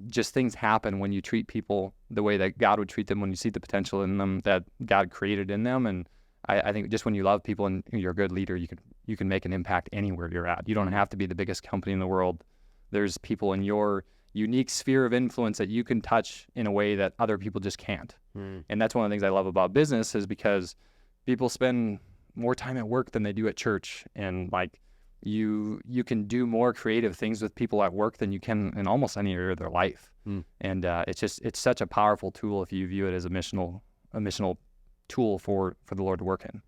just things happen when you treat people the way that God would treat them, when you see the potential in them that God created in them. And I think just when you love people and you're a good leader, you can make an impact anywhere you're at. You don't have to be the biggest company in the world. There's people in your unique sphere of influence that you can touch in a way that other people just can't. And that's one of the things I love about business, is because people spend more time at work than they do at church. And like you can do more creative things with people at work than you can in almost any area of their life. And it's such a powerful tool if you view it as a missional tool for the Lord to work in.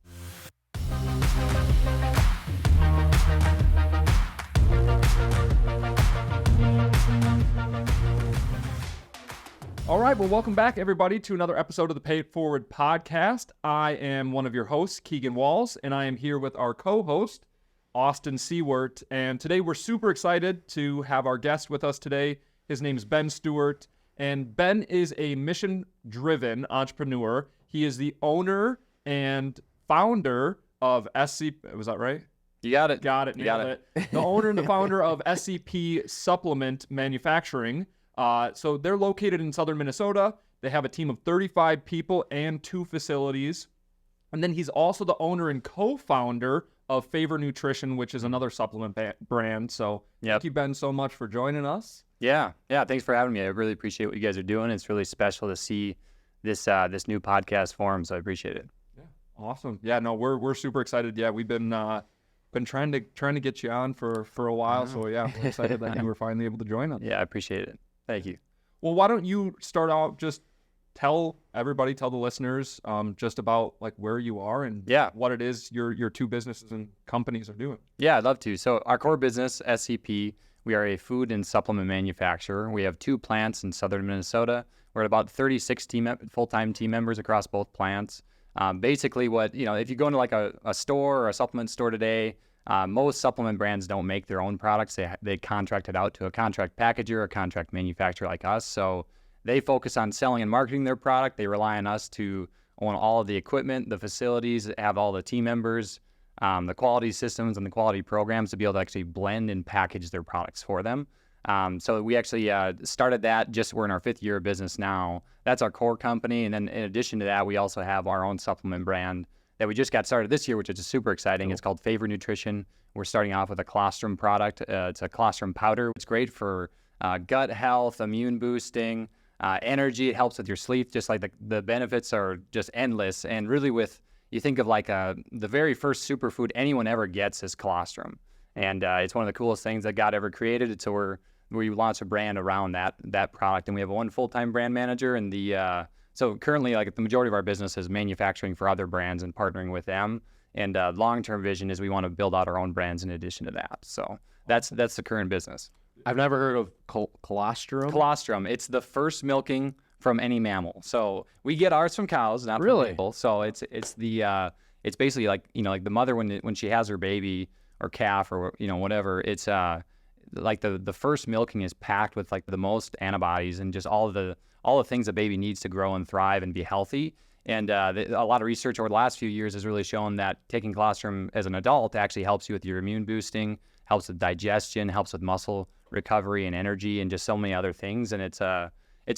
All right, well, welcome back, everybody, to another episode of the Pay It Forward podcast. I am one of your hosts, Keegan Walls, and I am here with our co-host, Austin Steuart. And today we're super excited to have our guest with us today. His name is Ben Steuart, and Ben is a mission-driven entrepreneur. He is the owner and founder of SCP. Was that right? You got it. Got it. Nailed it. The owner and the founder of SCP Supplement Manufacturing. So they're located in southern Minnesota. They have a team of 35 people and 2 facilities. And then he's also the owner and co-founder of Favor Nutrition, which is another supplement brand. So thank you, Ben, so much for joining us. Yeah. Thanks for having me. I really appreciate what you guys are doing. It's really special to see this new podcast form. So I appreciate it. Yeah. Awesome. Yeah. No, we're super excited. Yeah, we've been trying to get you on for a while. So yeah, we're excited that you were finally able to join us. Yeah, I appreciate it. Thank you. Well, why don't you start out, just tell the listeners just about like where you are and what it is your 2 businesses and companies are doing. Yeah, I'd love to. So our core business, SCP, we are a food and supplement manufacturer. We have 2 plants in southern Minnesota. We're at about 36 full-time team members across both plants. Basically if you go into like a store or a supplement store today, most supplement brands don't make their own products. They contract it out to a contract packager or a contract manufacturer like us. So they focus on selling and marketing their product. They rely on us to own all of the equipment, the facilities, have all the team members, the quality systems and the quality programs to be able to actually blend and package their products for them. So we actually started that. We're in our 5th year of business now. That's our core company. And then in addition to that, we also have our own supplement brand that we just got started this year, which is super exciting. Cool. It's called Favor Nutrition. We're starting off with a colostrum product. It's a colostrum powder. It's great for gut health, immune boosting, energy. It helps with your sleep. Just like the benefits are just endless. And really you think of like the very first superfood anyone ever gets is colostrum. And it's one of the coolest things that God ever created. So we launched a brand around that product. And we have one full-time brand manager, and so currently, like the majority of our business is manufacturing for other brands and partnering with them. And long-term vision is we want to build out our own brands in addition to that. So that's the current business. I've never heard of colostrum. Colostrum. It's the first milking from any mammal. So we get ours from cows, not from people. So it's basically like like the mother when she has her baby or calf or whatever. It's like the first milking is packed with like the most antibodies and just all the things a baby needs to grow and thrive and be healthy. And a lot of research over the last few years has really shown that taking colostrum as an adult actually helps you with your immune boosting, helps with digestion, helps with muscle recovery and energy, and just so many other things. And it's a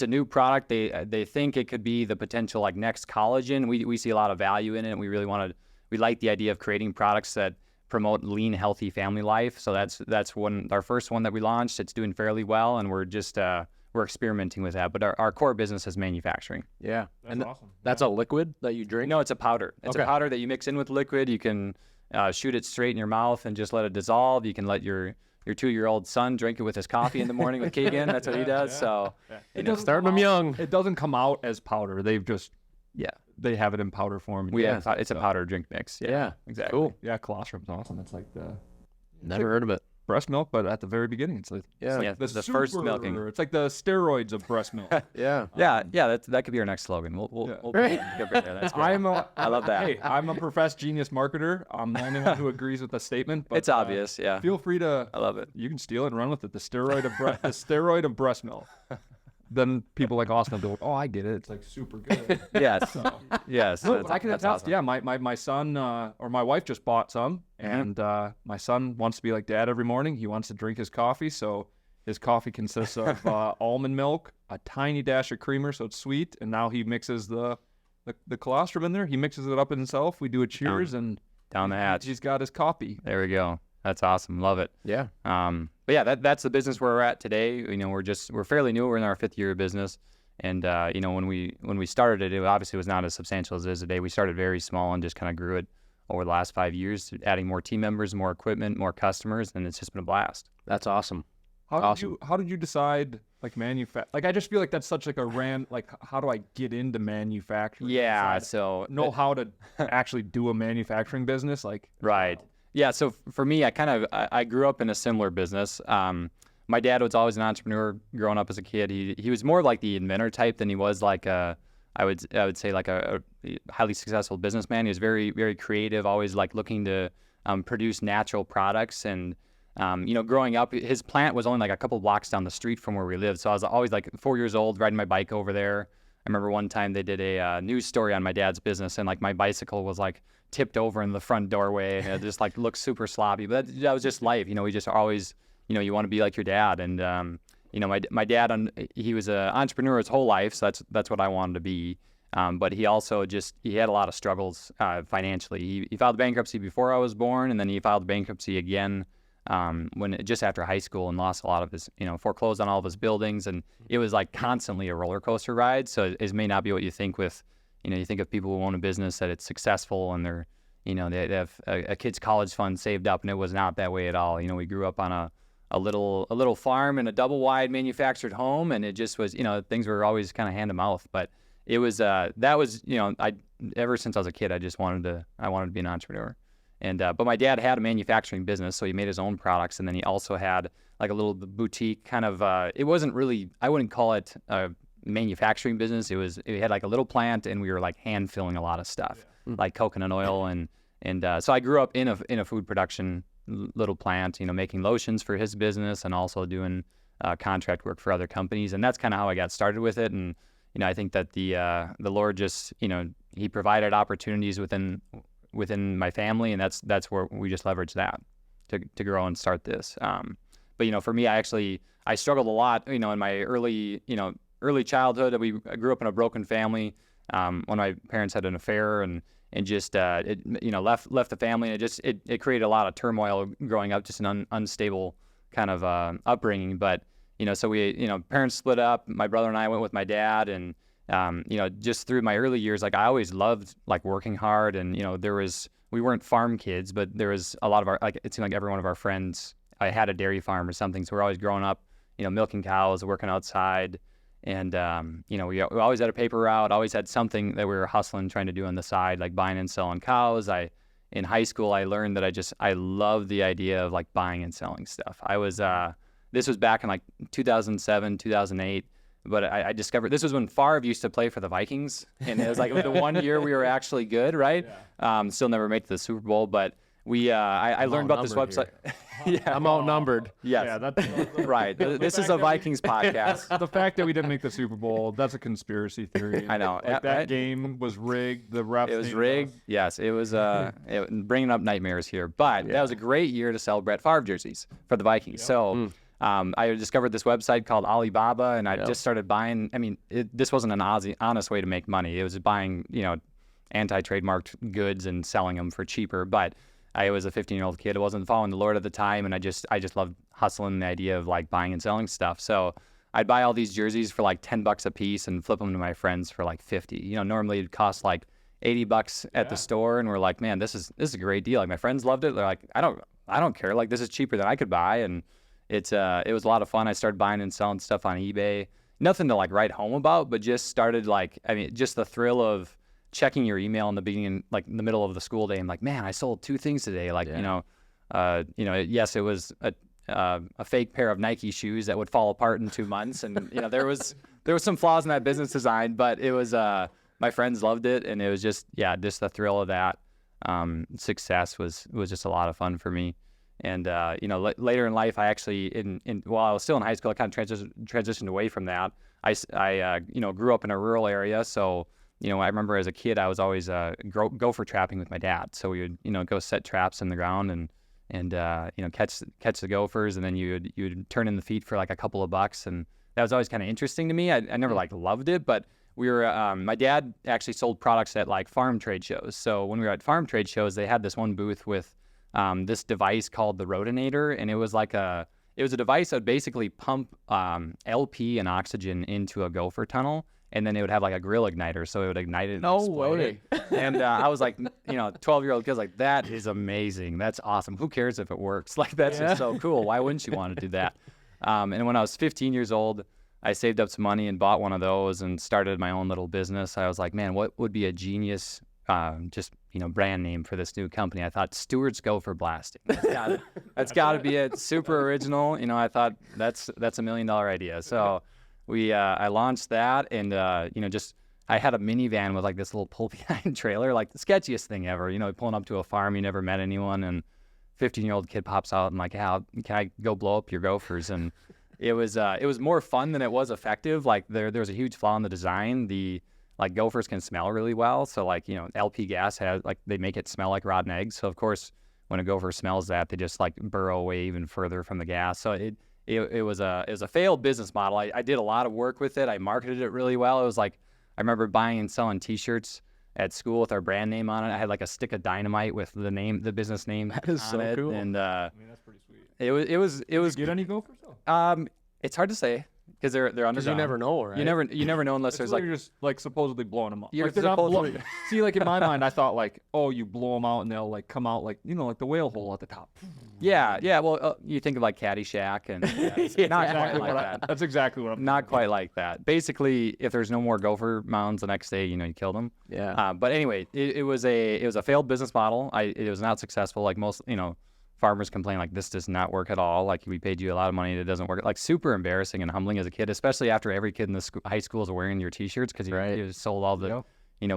new product. They think it could be the potential like next collagen. We see a lot of value in it, and we like the idea of creating products that promote lean, healthy family life. So that's our first one that we launched. It's doing fairly well, and we're just we're experimenting with that. But our core business is manufacturing. Yeah. That's awesome. That's a liquid that you drink? No, it's a powder. It's a powder that you mix in with liquid. You can shoot it straight in your mouth and just let it dissolve. You can let your 2-year-old son drink it with his coffee in the morning with Keegan. That's what he does. Yeah. So starting them young. It doesn't come out as powder. They've just they have it in powder form. It's a powder drink mix. Yeah, exactly. Cool. Yeah, colostrum's awesome. It's like never heard of it. Breast milk, but at the very beginning, it's like the first milking. It's like the steroids of breast milk. Yeah. That could be our next slogan. We'll get there. That's great. I love that. Hey, I'm a professed genius marketer. I'm the only one who agrees with the statement. But, it's obvious. Yeah. Feel free to. I love it. You can steal it and run with it. The steroid of breast milk. Then people like Austin will be like, oh, I get it. It's like super good. Yes. Yes. No, I can attest. Awesome. Yeah, my son or my wife just bought some, and my son wants to be like dad every morning. He wants to drink his coffee, so His coffee consists of almond milk, a tiny dash of creamer, so it's sweet, and now he mixes the colostrum in there. He mixes it up himself. We do a cheers, and down the hatch. He's got his coffee. There we go. That's awesome. Love it. Yeah. But yeah, that's the business where we're at today. You know, we're fairly new. We're in our 5th year of business. And, you know, when we started it obviously was not as substantial as it is today. We started very small and just kind of grew it over the last 5 years, adding more team members, more equipment, more customers, and it's just been a blast. That's awesome. How did you decide, like, I just feel like that's such like how do I get into manufacturing? Yeah, so know how to actually do a manufacturing business, like. Right. Yeah, so for me, I grew up in a similar business. My dad was always an entrepreneur growing up as a kid. He was more like the inventor type than he was like I would say like a highly successful businessman. He was very, very creative, always like looking to produce natural products. And you know, growing up, his plant was only like a couple blocks down the street from where we lived. So I was always like 4 years old riding my bike over there. I remember one time they did a news story on my dad's business, and like my bicycle was like tipped over in the front doorway, and it just like looked super sloppy. But that was just life, you know. We just always, you know, you want to be like your dad. And you know, my dad, he was an entrepreneur his whole life, so that's what I wanted to be. But he also he had a lot of struggles financially. He filed bankruptcy before I was born, and then he filed bankruptcy again just after high school, and lost a lot of his, you know, foreclosed on all of his buildings. And it was like constantly a roller coaster ride. So it may not be what you think with, you know, you think of people who own a business that it's successful and they're, you know, they have a kid's college fund saved up, and it was not that way at all. You know, we grew up on a little farm in a double wide manufactured home, and it just was, you know, things were always kind of hand to mouth. But it was that was, you know, ever since I was a kid, I wanted to be an entrepreneur. And but my dad had a manufacturing business, so he made his own products, and then he also had like a little boutique kind of. It wasn't really, I wouldn't call it a manufacturing business. It had like a little plant, and we were like hand filling a lot of stuff, like coconut oil, and so I grew up in a food production little plant, you know, making lotions for his business and also doing contract work for other companies, and that's kind of how I got started with it. And you know, I think that the Lord just, you know, He provided opportunities within my family, and that's where we just leveraged that to grow and start this. But you know, for me, I struggled a lot, you know, in my early childhood. I grew up in a broken family. When my parents had an affair, and just it, you know, left the family, and it created a lot of turmoil growing up, just an unstable kind of upbringing. But you know, so parents split up. My brother and I went with my dad, and you know, just through my early years, like I always loved like working hard. And you know, we weren't farm kids, but there was a lot of it seemed like every one of our friends had a dairy farm or something. So we're always growing up, you know, milking cows, working outside. And, you know, we always had a paper route, always had something that we were hustling, trying to do on the side, like buying and selling cows. In high school, I learned that I loved the idea of like buying and selling stuff. This was back in like 2007, 2008, but I discovered this was when Favre used to play for the Vikings. And it was like the one year we were actually good, right? Yeah. Still never made it to the Super Bowl, but I learned about this website. Yeah, I'm outnumbered. Yes. Yeah, that's right. This is a Vikings podcast. The fact that we didn't make the Super Bowl, that's a conspiracy theory. I know. Like that game was rigged. The refs. It was rigged. Yes, it was bringing up nightmares here. But that was a great year to sell Brett Favre jerseys for the Vikings. Yep. So I discovered this website called Alibaba, and I just started buying. I mean, this wasn't an honest way to make money. It was buying, you know, anti-trademarked goods and selling them for cheaper. But I was a 15-year-old kid. I wasn't following the Lord at the time, and I just loved hustling the idea of like buying and selling stuff. So I'd buy all these jerseys for like $10 a piece and flip them to my friends for like 50. You know, normally it'd cost like $80 at the store, and we're like, man, this is a great deal. Like my friends loved it. They're like, I don't care. Like this is cheaper than I could buy, and it was a lot of fun. I started buying and selling stuff on eBay. Nothing to like write home about, but just started like, I mean, just the thrill of checking your email in the beginning, like in the middle of the school day, and like, man, I sold 2 things today. Like, you know, yes, it was a fake pair of Nike shoes that would fall apart in 2 months, and you know, there was some flaws in that business design, but it was my friends loved it, and it was just the thrill of that success was just a lot of fun for me. And you know, later in life, I actually while I was still in high school, I kind of transitioned away from that. I you know, grew up in a rural area, so you know, I remember as a kid, I was always gopher trapping with my dad. So we would, you know, go set traps in the ground and and catch the gophers, and then you'd turn in the feet for like a couple of bucks, and that was always kind of interesting to me. I never like loved it, but we were my dad actually sold products at like farm trade shows. So when we were at farm trade shows, they had this one booth with this device called the rotinator, and it was a device that would basically pump LP and oxygen into a gopher tunnel, and then it would have like a grill igniter, so it would ignite it. No explode way. it. And I was like, 12-year-old kid's like, that is amazing. That's awesome. Who cares if it works? Like, that's just so cool. Why wouldn't you want to do that? And when I was 15 years old, I saved up some money and bought one of those and started my own little business. I was like, man, what would be a genius brand name for this new company? I thought Steuart's Gopher Blasting. That's got to be it. Super original. I thought that's a $1 million idea. So I launched that, and I had a minivan with like this little pull-behind trailer, like the sketchiest thing ever. Pulling up to a farm, you never met anyone, and 15-year-old kid pops out and like, how can I go blow up your gophers? And it was more fun than it was effective. Like there was a huge flaw in the design. The like gophers can smell really well, so like LP gas they make it smell like rotten eggs. So of course when a gopher smells that, they just like burrow away even further from the gas. So it was a failed business model. I did a lot of work with it. I marketed it really well. It was like, I remember buying and selling T-shirts at school with our brand name on it. I had like a stick of dynamite with the business name. That is so it. cool. And that's pretty sweet. it was. Did you get any gophers though? It's hard to say because they're underground. Because you never know, right? You never know unless there's like you're just like supposedly blowing them up. You're Like, they're not supposedly- See, like in my mind, I thought like, oh, you blow them out and they'll like come out like like the whale hole at the top. yeah. Well, you think of like Caddyshack, and it's not quite like that. That's exactly what I'm. Not quite like that. Basically, if there's no more gopher mounds the next day, you kill them. Yeah. But anyway, it was a failed business model. It was not successful. Like most, farmers complain like this does not work at all. Like we paid you a lot of money and it doesn't work. Like super embarrassing and humbling as a kid, especially after every kid in the high school is wearing your T-shirts because you sold all the,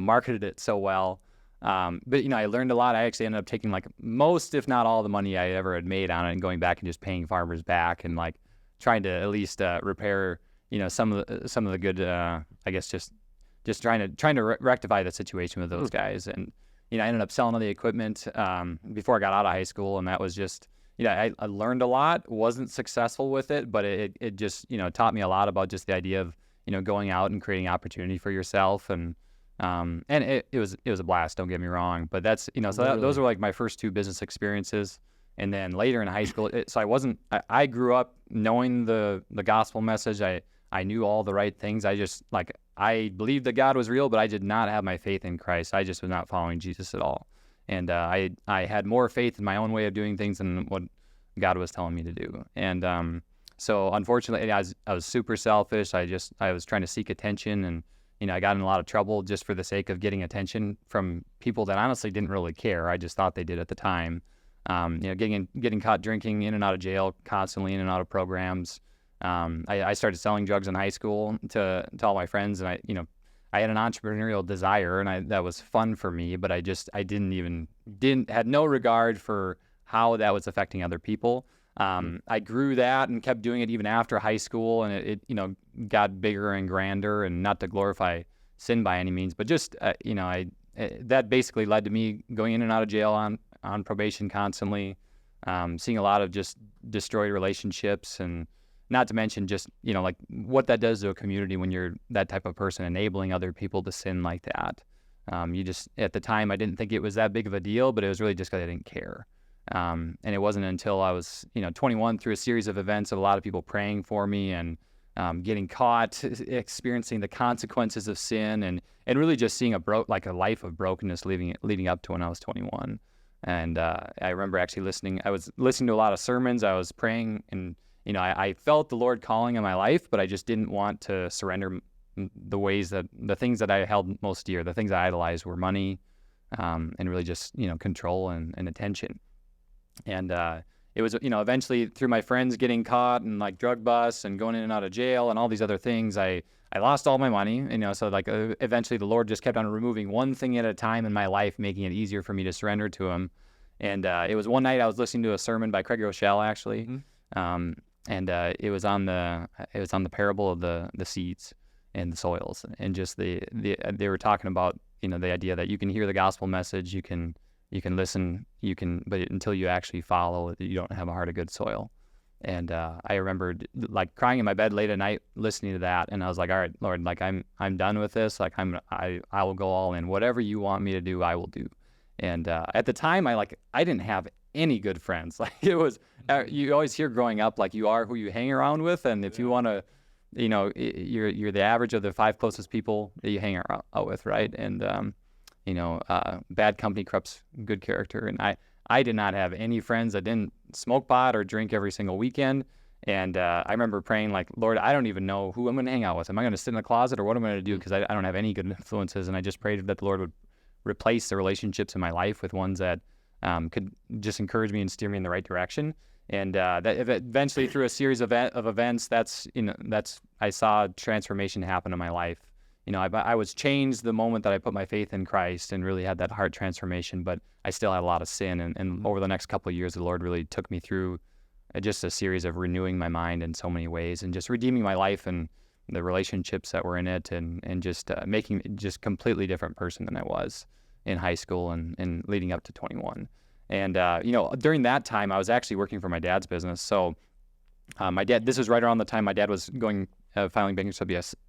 marketed it so well. But I learned a lot. I actually ended up taking like most, if not all, the money I ever had made on it and going back and just paying farmers back and like trying to at least repair, some of the good, I guess just trying to rectify the situation with those guys. And I ended up selling all the equipment before I got out of high school, and that was just, I learned a lot. Wasn't successful with it, but it just, taught me a lot about just the idea of, going out and creating opportunity for yourself, and it was a blast. Don't get me wrong, but that's, those were like my first two business experiences, and then later in high school, I grew up knowing the gospel message. I knew all the right things. I believed that God was real, but I did not have my faith in Christ. I just was not following Jesus at all. And I had more faith in my own way of doing things than what God was telling me to do. And so unfortunately, I was super selfish. I was trying to seek attention, and I got in a lot of trouble just for the sake of getting attention from people that honestly didn't really care. I just thought they did at the time. Getting caught drinking, in and out of jail constantly, in and out of programs. I started selling drugs in high school to all my friends, and I had an entrepreneurial desire, and that was fun for me, but I had no regard for how that was affecting other people. I grew that and kept doing it even after high school, and it got bigger and grander, and not to glorify sin by any means, but just that basically led to me going in and out of jail on probation constantly, seeing a lot of just destroyed relationships, and not to mention just, like what that does to a community when you're that type of person enabling other people to sin like that. At the time, I didn't think it was that big of a deal, but it was really just because I didn't care. And it wasn't until I was, 21 through a series of events of a lot of people praying for me and getting caught, experiencing the consequences of sin, and really just seeing a life of brokenness leading up to when I was 21. And I remember actually I was listening to a lot of sermons. I was praying, and I felt the Lord calling in my life, but I just didn't want to surrender the things that I held most dear. The things I idolized were money, and really just, control and attention. And it was, eventually through my friends getting caught and like drug busts and going in and out of jail and all these other things, I lost all my money, so like eventually the Lord just kept on removing one thing at a time in my life, making it easier for me to surrender to him. And it was one night I was listening to a sermon by Craig Rochelle, actually. Mm-hmm. And it was on the parable of the seeds and the soils, and just they were talking about the idea that you can hear the gospel message, you can listen, but until you actually follow, you don't have a heart of good soil. And I remembered like crying in my bed late at night, listening to that, and I was like, all right, Lord, like I'm done with this. Like I will go all in. Whatever you want me to do, I will do. And at the time, I didn't have any good friends. Like it was, you always hear growing up, like you are who you hang around with, and if you want to, you're the average of the 5 closest people that you hang out with, right? And bad company corrupts good character, and I did not have any friends that didn't smoke pot or drink every single weekend. And I remember praying like, Lord, I don't even know who I'm going to hang out with. Am I going to sit in the closet or what am I going to do? Because I don't have any good influences. And I just prayed that the Lord would replace the relationships in my life with ones that could just encourage me and steer me in the right direction. And that eventually through a series of events, I saw transformation happen in my life. I was changed the moment that I put my faith in Christ and really had that heart transformation, but I still had a lot of sin. And over the next couple of years, the Lord really took me through just a series of renewing my mind in so many ways and just redeeming my life and the relationships that were in it and just making me just completely different person than I was in high school and leading up to 21. And, during that time, I was actually working for my dad's business. So my dad, this was right around the time my dad was filing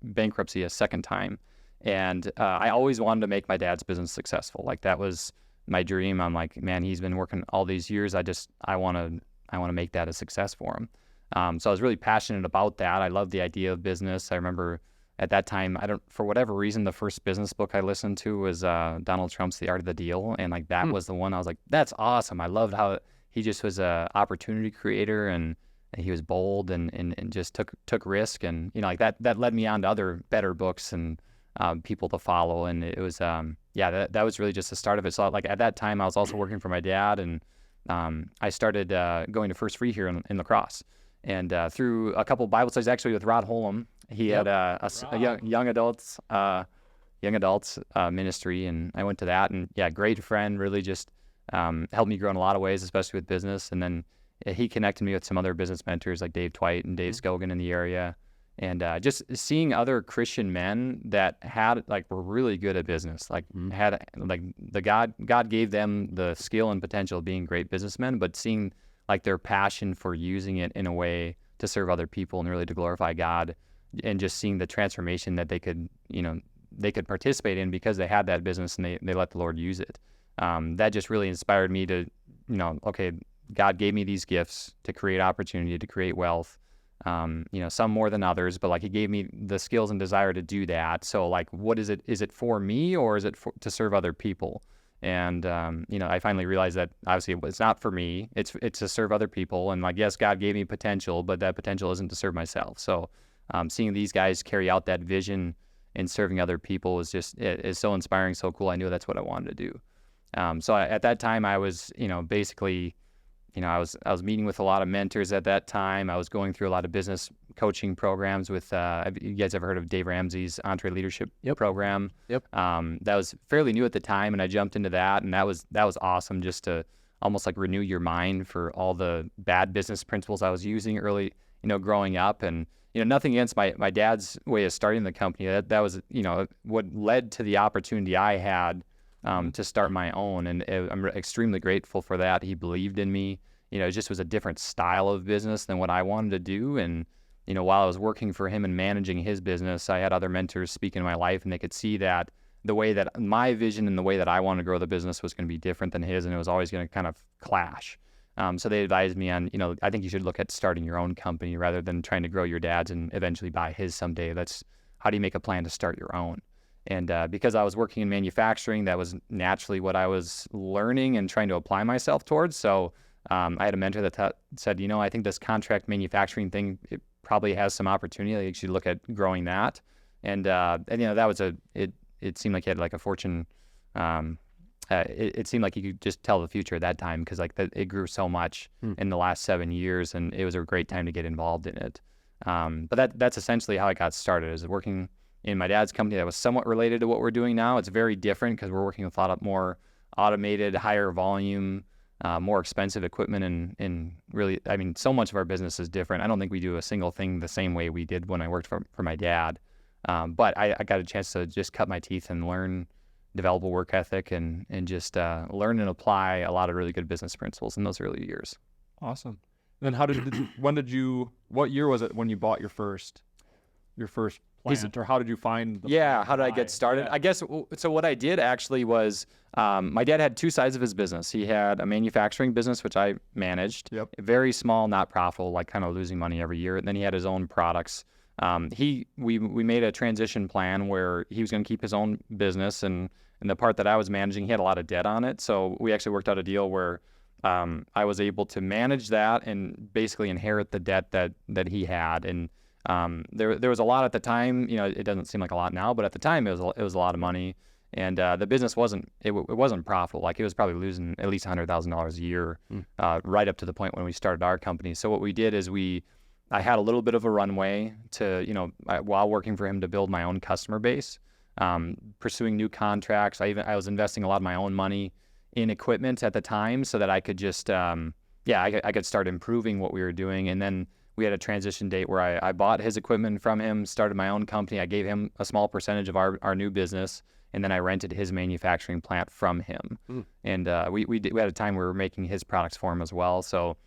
bankruptcy a second time. And I always wanted to make my dad's business successful. Like that was my dream. I'm like, man, he's been working all these years. I want to make that a success for him. So I was really passionate about that. I loved the idea of business. I remember at that time, for whatever reason, the first business book I listened to was Donald Trump's The Art of the Deal. And like that was the one I was like, that's awesome. I loved how he just was a opportunity creator and he was bold and just took risk. And, like that led me on to other better books and people to follow. And it was, that was really just the start of it. So like at that time, I was also working for my dad and I started going to First Free here in La Crosse. And through a couple of Bible studies, actually with Rod Holm, he had a young adults ministry, and I went to that. And great friend, really just helped me grow in a lot of ways, especially with business. And then he connected me with some other business mentors like Dave Twite and Dave Scogan in the area, and just seeing other Christian men that were really good at business, God gave them the skill and potential of being great businessmen, but seeing like their passion for using it in a way to serve other people and really to glorify God, and just seeing the transformation that they could participate in because they had that business and they let the Lord use it. That just really inspired me to, okay, God gave me these gifts to create opportunity, to create wealth, some more than others, but like he gave me the skills and desire to do that. So like, what is it? Is it for me or is it to serve other people? And, I finally realized that obviously it's not for me, it's to serve other people. And like, yes, God gave me potential, but that potential isn't to serve myself. So seeing these guys carry out that vision and serving other people is so inspiring, so cool. I knew that's what I wanted to do. So at that time I was, basically, I was meeting with a lot of mentors at that time. I was going through a lot of business coaching programs with, you guys ever heard of Dave Ramsey's Leadership program? Yep. That was fairly new at the time, and I jumped into that, and that was awesome, just to almost like renew your mind for all the bad business principles I was using early, growing up. And, nothing against my dad's way of starting the company. That was, what led to the opportunity I had to start my own. And I'm extremely grateful for that. He believed in me. It just was a different style of business than what I wanted to do. And, while I was working for him and managing his business, I had other mentors speak in my life, and they could see that the way that my vision and the way that I wanted to grow the business was going to be different than his, and it was always going to kind of clash. So they advised me on, I think you should look at starting your own company rather than trying to grow your dad's and eventually buy his someday. How do you make a plan to start your own? And because I was working in manufacturing, that was naturally what I was learning and trying to apply myself towards. So I had a mentor that said, I think this contract manufacturing thing, it probably has some opportunity. Like you should look at growing that. And that was it seemed like he had like a fortune. It seemed like you could just tell the future at that time because it grew so much in the last 7 years, and it was a great time to get involved in it. But that's essentially how I got started, is working in my dad's company that was somewhat related to what we're doing now. It's very different because we're working with a lot more automated, higher volume, more expensive equipment, and really, so much of our business is different. I don't think we do a single thing the same way we did when I worked for my dad. But I got a chance to just cut my teeth and learn develop a work ethic, and just learn and apply a lot of really good business principles in those early years. Awesome. Then what year was it when you bought your first plant, or how did you find how did I get started? Yeah. I guess, so what I did actually was, my dad had two sides of his business. He had a manufacturing business, which I managed. Yep. Very small, not profitable, like kind of losing money every year. And then he had his own products. We made a transition plan where he was going to keep his own business, and the part that I was managing, he had a lot of debt on it. So we actually worked out a deal where I was able to manage that and basically inherit the debt that he had. And there was a lot at the time. It doesn't seem like a lot now, but at the time it was a lot of money. And the business wasn't profitable. Like, it was probably losing at least $100,000 a year, right up to the point when we started our company. So what we did is I had a little bit of a runway to, while working for him, to build my own customer base, pursuing new contracts. I was investing a lot of my own money in equipment at the time so that I could just, I could start improving what we were doing. And then we had a transition date where I bought his equipment from him, started my own company. I gave him a small percentage of our new business, and then I rented his manufacturing plant from him. And we had a time where we were making his products for him as well. So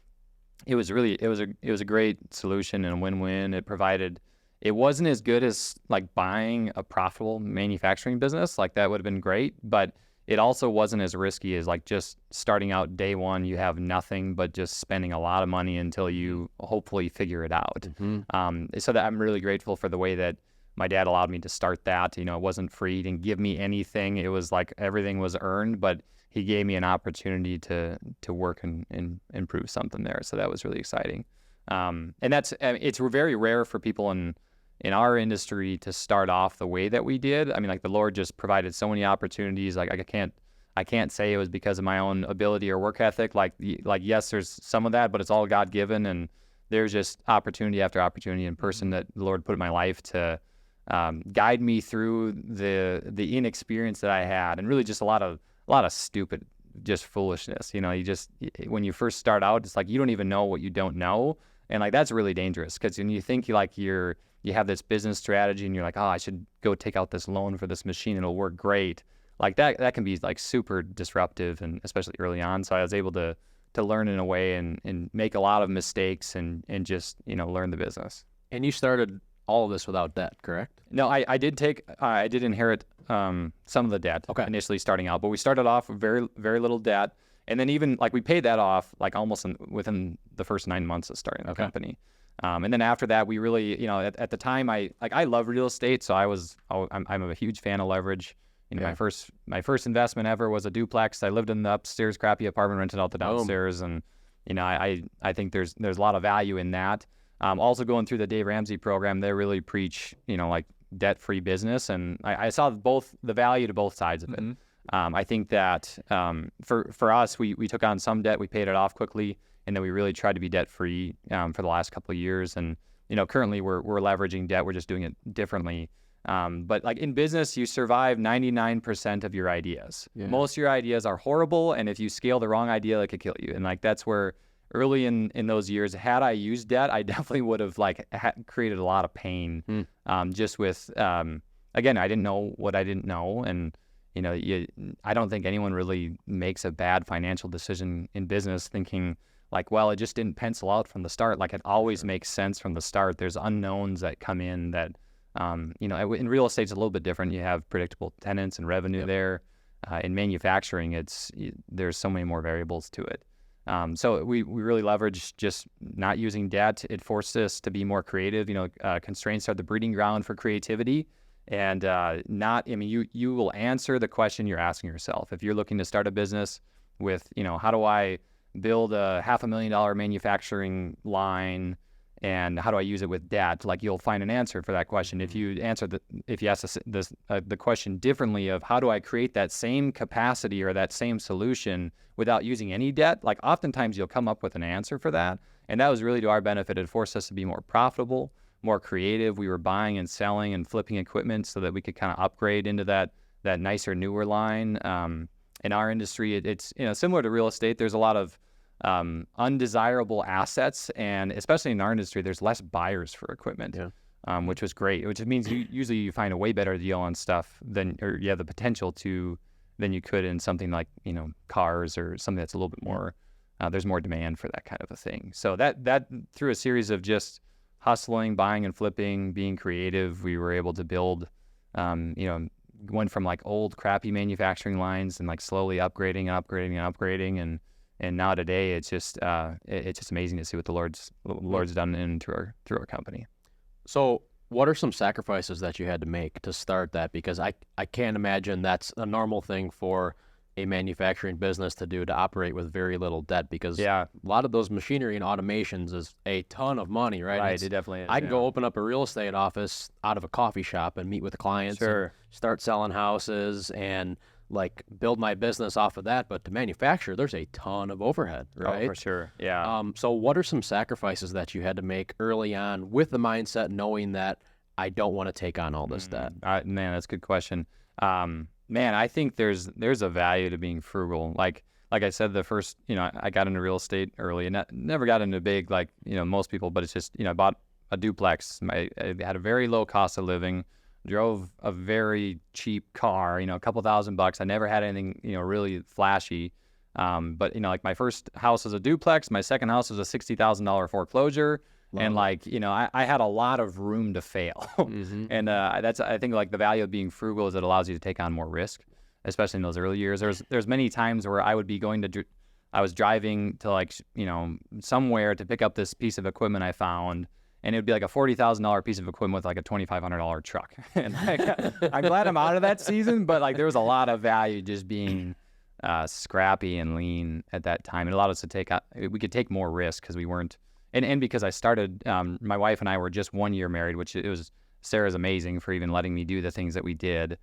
it was a great solution and a win-win. It wasn't as good as like buying a profitable manufacturing business. Like, that would have been great, but it also wasn't as risky as like just starting out day one. You have nothing but just spending a lot of money until you hopefully figure it out. So that I'm really grateful for the way that my dad allowed me to start that. It wasn't free. He didn't give me anything. It was like everything was earned, but he gave me an opportunity to work and improve something there. So that was really exciting. And it's very rare for people in our industry to start off the way that we did. I mean, like, the Lord just provided so many opportunities. Like, I can't say it was because of my own ability or work ethic. Like yes, there's some of that, but it's all God given, and there's just opportunity after opportunity and person that the Lord put in my life to guide me through the inexperience that I had, and really just a lot of stupid, just foolishness. When you first start out, it's like you don't even know what you don't know, and like that's really dangerous, because when you think you have this business strategy and you're like, oh, I should go take out this loan for this machine, it'll work great. Like that can be like super disruptive, and especially early on. So I was able to learn in a way and make a lot of mistakes and just learn the business. And you started all of this without debt, correct? No, I did inherit some of the debt initially starting out, but we started off with very, very little debt. And then even like we paid that off like almost within the first 9 months of starting the company. And then after that, we really, at the time, I love real estate, so I'm a huge fan of leverage. My first investment ever was a duplex. I lived in the upstairs crappy apartment, rented out the downstairs, and I think there's a lot of value in that. Also going through the Dave Ramsey program, they really preach like debt-free business, and I saw the value to both sides of it. I think that for us, we took on some debt, we paid it off quickly. And then we really tried to be debt-free for the last couple of years. And, currently we're leveraging debt. We're just doing it differently. But like in business, you survive 99% of your ideas. Yeah. Most of your ideas are horrible. And if you scale the wrong idea, it could kill you. And like, that's where early in those years, had I used debt, I definitely would have created a lot of pain. Just with, again, I didn't know what I didn't know. And, I don't think anyone really makes a bad financial decision in business thinking, like, well, it just didn't pencil out from the start. Like, it always makes sense from the start. There's unknowns that come in that, in real estate, it's a little bit different. You have predictable tenants and revenue there. In manufacturing, there's so many more variables to it. So we really leveraged just not using debt. It forced us to be more creative. Constraints are the breeding ground for creativity. And you will answer the question you're asking yourself. If you're looking to start a business with, how do I build a $500,000 manufacturing line, and how do I use it with debt? Like, you'll find an answer for that question. If you ask the question differently of how do I create that same capacity or that same solution without using any debt, like oftentimes you'll come up with an answer for that. And that was really to our benefit. It forced us to be more profitable, more creative. We were buying and selling and flipping equipment so that we could kind of upgrade into that nicer, newer line. In our industry, it's similar to real estate. There's a lot of undesirable assets, and especially in our industry, there's less buyers for equipment. which was great. Which means usually you find a way better deal on stuff or you have the potential to than you could in something like cars or something that's a little bit more. There's more demand for that kind of a thing. So that through a series of just hustling, buying and flipping, being creative, we were able to build. Went from like old crappy manufacturing lines and like slowly upgrading and now today it's just amazing to see what the Lord's done through our company. So what are some sacrifices that you had to make to start that? Because I can't imagine that's a normal thing for a manufacturing business to do, to operate with very little debt, because a lot of those machinery and automations is a ton of money, right? Right, it definitely is. I can go open up a real estate office out of a coffee shop and meet with clients and start selling houses and like build my business off of that. But to manufacture, there's a ton of overhead, right? Oh, for sure. Yeah. So what are some sacrifices that you had to make early on with the mindset knowing that I don't want to take on all this debt? Man, that's a good question. Man, I think there's a value to being frugal. Like I said, the first, I got into real estate early and never got into big, like, most people, but it's just, I bought a duplex. I had a very low cost of living, drove a very cheap car, a couple $1,000. I never had anything, really flashy. But, like my first house was a duplex. My second house was a $60,000 foreclosure. And like, I had a lot of room to fail. And I think like the value of being frugal is it allows you to take on more risk, especially in those early years. There's many times where I would be I was driving to like, somewhere to pick up this piece of equipment I found, and it would be like a $40,000 piece of equipment with like a $2,500 truck. And I'm glad I'm out of that season, but like there was a lot of value just being scrappy and lean at that time. It allowed us to we could take more risk because we weren't. And because I started, my wife and I were just 1 year married, which Sarah's amazing for even letting me do the things that we did.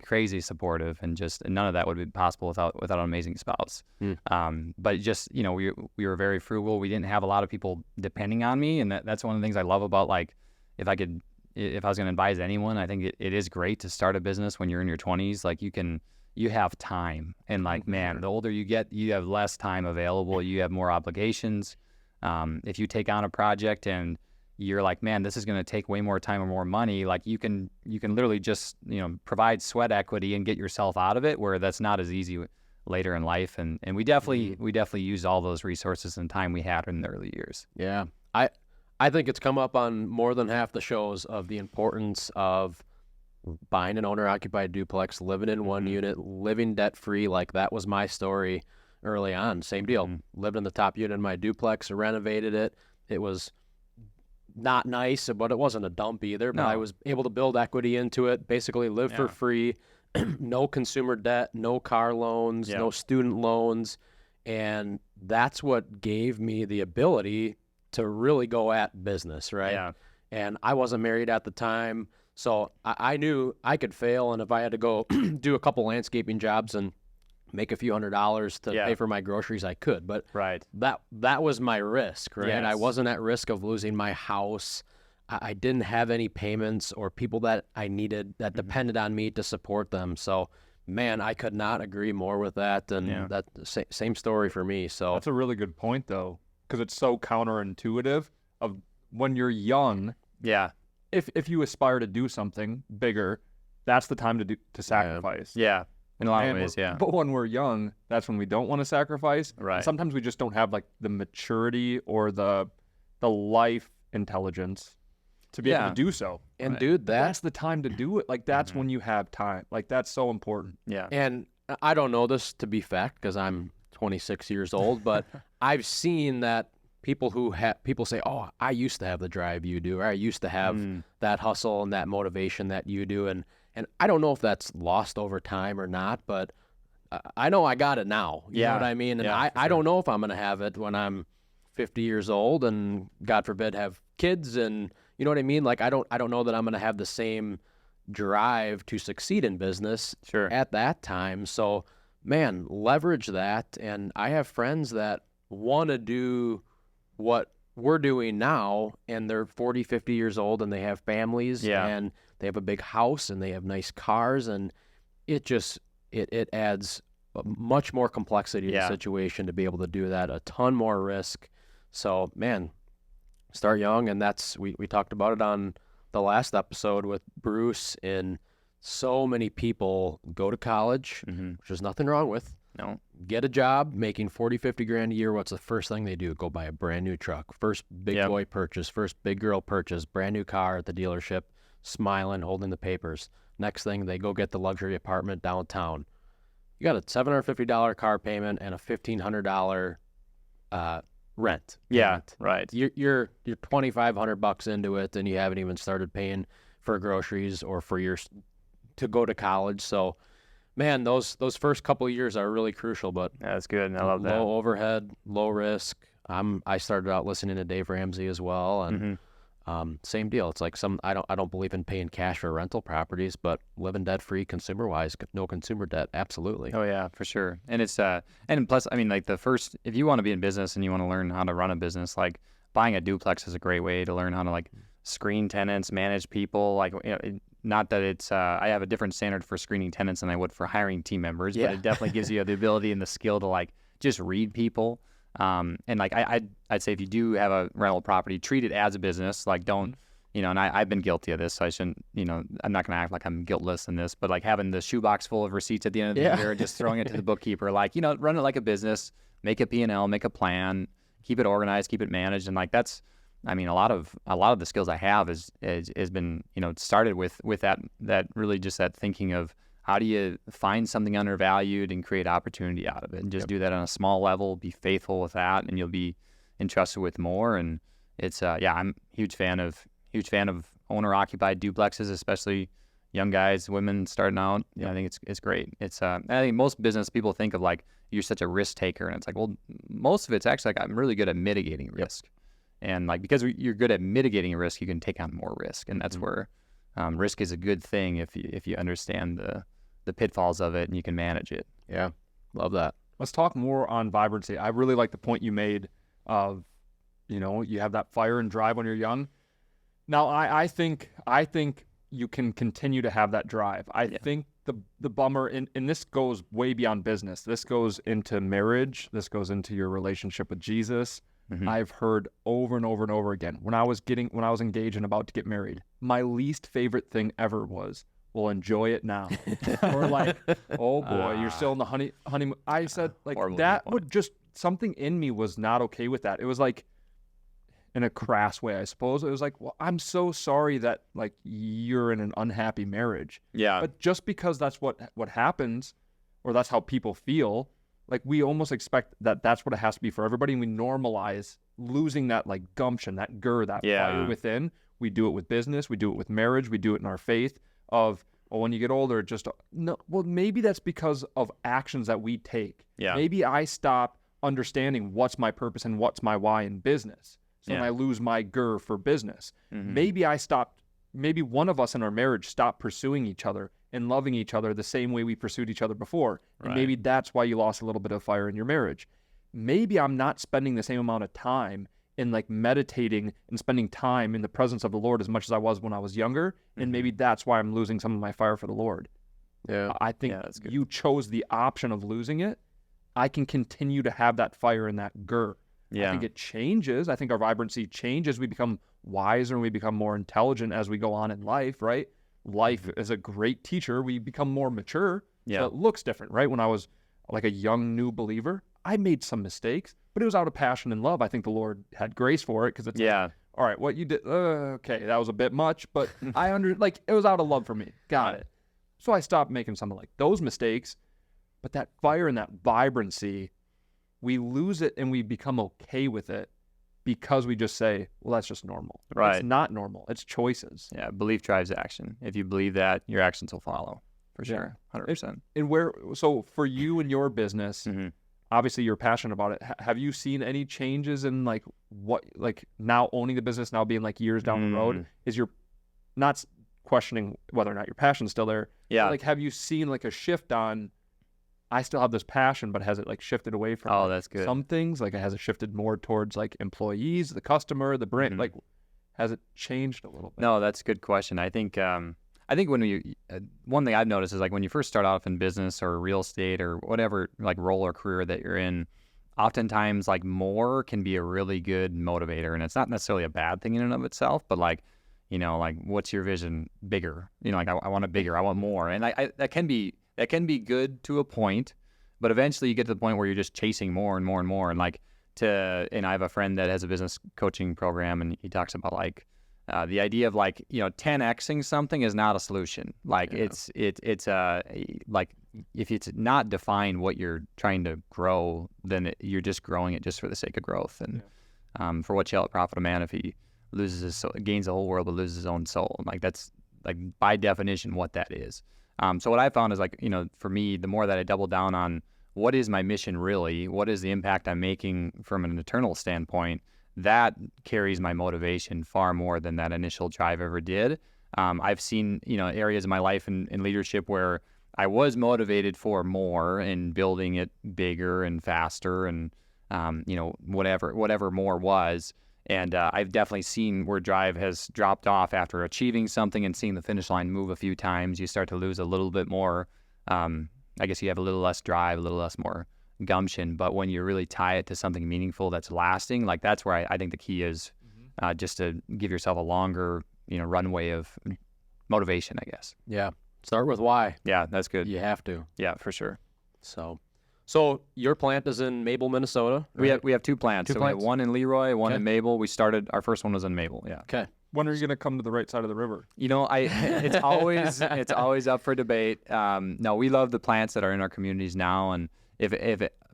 Crazy supportive, and just none of that would be possible without an amazing spouse. But just, we were very frugal. We didn't have a lot of people depending on me. And that's one of the things I love about, like, if I was going to advise anyone, I think it is great to start a business when you're in your 20s. Like you have time, and like, man, the older you get, you have less time available. You have more obligations. If you take on a project and you're like, man, this is going to take way more time or more money, like you can literally just, provide sweat equity and get yourself out of it, where that's not as easy later in life. And we definitely used all those resources and time we had in the early years. Yeah. I think it's come up on more than half the shows of the importance of buying an owner-occupied duplex, living in one unit, living debt-free. Like that was my story early on. Same deal. Lived in the top unit in my duplex, renovated it. It was not nice, but it wasn't a dump either. But I was able to build equity into it, basically live for free, no consumer debt, no car loans, no student loans. And that's what gave me the ability to really go at business, right? Yeah. And I wasn't married at the time, so I knew I could fail. And if I had to go do a couple landscaping jobs and make a few $100s to pay for my groceries, I could. But that was my risk, right? Yes. I wasn't at risk of losing my house. I didn't have any payments or people that I needed that depended on me to support them. So, man, I could not agree more with that. And that same story for me. So that's a really good point, though, because it's so counterintuitive. Of when you're young, if you aspire to do something bigger, that's the time to sacrifice. Yeah. In a lot of ways, But when we're young, that's when we don't want to sacrifice. Right. Sometimes we just don't have like the maturity or the life intelligence to be able to do so. And dude, that's the time to do it. Like that's when you have time. Like that's so important. Yeah. And I don't know this to be fact because I'm 26 years old, but I've seen that people say, "Oh, I used to have the drive you do, or I used to have that hustle and that motivation that you do," and I don't know if that's lost over time or not, but I know I got it now. You know what I mean? And I don't know if I'm going to have it when I'm 50 years old and, God forbid, have kids. And you know what I mean? Like, I don't know that I'm going to have the same drive to succeed in business at that time. So, man, leverage that. And I have friends that want to do what we're doing now, and they're 40, 50 years old, and they have families, and they have a big house, and they have nice cars, and it just it adds much more complexity to the situation to be able to do that, a ton more risk. So, man, start young, and that's we talked about it on the last episode with Bruce, and so many people go to college, which there's nothing wrong with. No. Get a job making 40, 50 grand a year. What's the first thing they do? Go buy a brand new truck. First big boy purchase, first big girl purchase, brand new car at the dealership, smiling, holding the papers. Next thing, they go get the luxury apartment downtown. You got a $750 car payment and a $1,500 rent. Yeah, payment. right. You're $2,500 into it, and you haven't even started paying for groceries or for to go to college. So, man, those first couple of years are really crucial. But That's good. I love that. low overhead, low risk. I started out listening to Dave Ramsey as well, and same deal. It's like I don't believe in paying cash for rental properties, but living debt free, consumer wise, no consumer debt, absolutely. Oh yeah, for sure. And it's and plus, I mean, like if you want to be in business and you want to learn how to run a business, like buying a duplex is a great way to learn how to like screen tenants, manage people. Like, not that it's I have a different standard for screening tenants than I would for hiring team members, but it definitely gives you the ability and the skill to like just read people. And like I'd say if you do have a rental property, treat it as a business. Like don't, and I've been guilty of this, so I shouldn't, I'm not going to act like I'm guiltless in this, but like having the shoebox full of receipts at the end of the year, just throwing it to the bookkeeper, like, run it like a business, make a P&L, make a plan, keep it organized, keep it managed. And like, that's, I mean, a lot of the skills I have has been, started with that really just that thinking of, how do you find something undervalued and create opportunity out of it, and just do that on a small level, be faithful with that, and you'll be entrusted with more. And it's, I'm a huge fan of owner occupied duplexes, especially young guys, women starting out. Yeah, I think it's great. It's, I think most business people think of like, you're such a risk taker. And it's like, well, most of it's actually like, I'm really good at mitigating risk. And like, because you're good at mitigating risk, you can take on more risk. And that's where risk is a good thing if you understand the pitfalls of it and you can manage it. Yeah, love that. Let's talk more on vibrancy. I really like the point you made of, you have that fire and drive when you're young. Now, I think you can continue to have that drive. I think the bummer, and this goes way beyond business. This goes into marriage. This goes into your relationship with Jesus. I've heard over and over and over again, when I was engaged and about to get married, my least favorite thing ever was, well, enjoy it now. Or like, oh boy, you're still in the honeymoon. I said, like, that would just, something in me was not okay with that. It was like, in a crass way, I suppose. It was like, well, I'm so sorry that like you're in an unhappy marriage. Yeah. But just because that's what happens, or that's how people feel, like we almost expect that that's what it has to be for everybody, and we normalize losing that like gumption, that fire within. We do it with business, we do it with marriage, we do it in our faith of, well, when you get older, just no. Well, maybe that's because of actions that we take. Yeah. Maybe I stop understanding what's my purpose and what's my why in business. So when I lose my gur for business, maybe one of us in our marriage stopped pursuing each other and loving each other the same way we pursued each other before. And maybe that's why you lost a little bit of fire in your marriage. Maybe I'm not spending the same amount of time in like meditating and spending time in the presence of the Lord as much as I was when I was younger. And maybe that's why I'm losing some of my fire for the Lord. Yeah. I think you chose the option of losing it. I can continue to have that fire and that gur. Yeah. I think it changes. I think our vibrancy changes. We become wiser and we become more intelligent as we go on in life, right? Life is a great teacher. We become more mature. Yeah. So it looks different, right? When I was like a young new believer, I made some mistakes, but it was out of passion and love. I think the Lord had grace for it, because it's like, all right, what you did, okay, that was a bit much, but it was out of love for me. Got it. So I stopped making some of like those mistakes, but that fire and that vibrancy, we lose it and we become okay with it because we just say, well, that's just normal. Right. It's not normal. It's choices. Yeah. Belief drives action. If you believe that, your actions will follow. For sure. 100%. And so for you and your business, obviously you're passionate about it. Have you seen any changes in like what, like now owning the business, now being like years down the road? Is you're not questioning whether or not your passion's still there. Yeah. Like, have you seen like a shift on, I still have this passion, but has it like shifted away from that's good. Some things? Like, has it shifted more towards like employees, the customer, the brand? Like, has it changed a little bit? No, that's a good question. I think when you one thing I've noticed is like when you first start off in business or real estate or whatever like role or career that you're in, oftentimes like more can be a really good motivator, and it's not necessarily a bad thing in and of itself, but like, like what's your vision bigger? Like I want it bigger, I want more. And that can be good to a point, but eventually you get to the point where you're just chasing more and more and more. And and I have a friend that has a business coaching program, and he talks about the idea of 10xing something is not a solution. It's if it's not defined what you're trying to grow, then you're just growing it just for the sake of growth. And for what shall it profit a man if he gains the whole world but loses his own soul? And that's by definition what that is. So what I found is for me, the more that I double down on what is my mission really, what is the impact I'm making from an eternal standpoint, that carries my motivation far more than that initial drive ever did. I've seen, areas of my life in leadership where I was motivated for more and building it bigger and faster and, whatever more was. And I've definitely seen where drive has dropped off after achieving something and seeing the finish line move a few times. You start to lose a little bit more. I guess you have a little less drive, a little less more gumption. But when you really tie it to something meaningful that's lasting, that's where I think the key is, just to give yourself a longer, runway of motivation, I guess. Yeah. Start with why. Yeah, that's good. You have to. Yeah, for sure. So your plant is in Mabel, Minnesota, right? We have two plants. Two We plants? have one in Leroy, one Okay. in Mabel. Our first one was in Mabel. Yeah. Okay. When are you going to come to the right side of the river? It's always up for debate. No, we love the plants that are in our communities now, and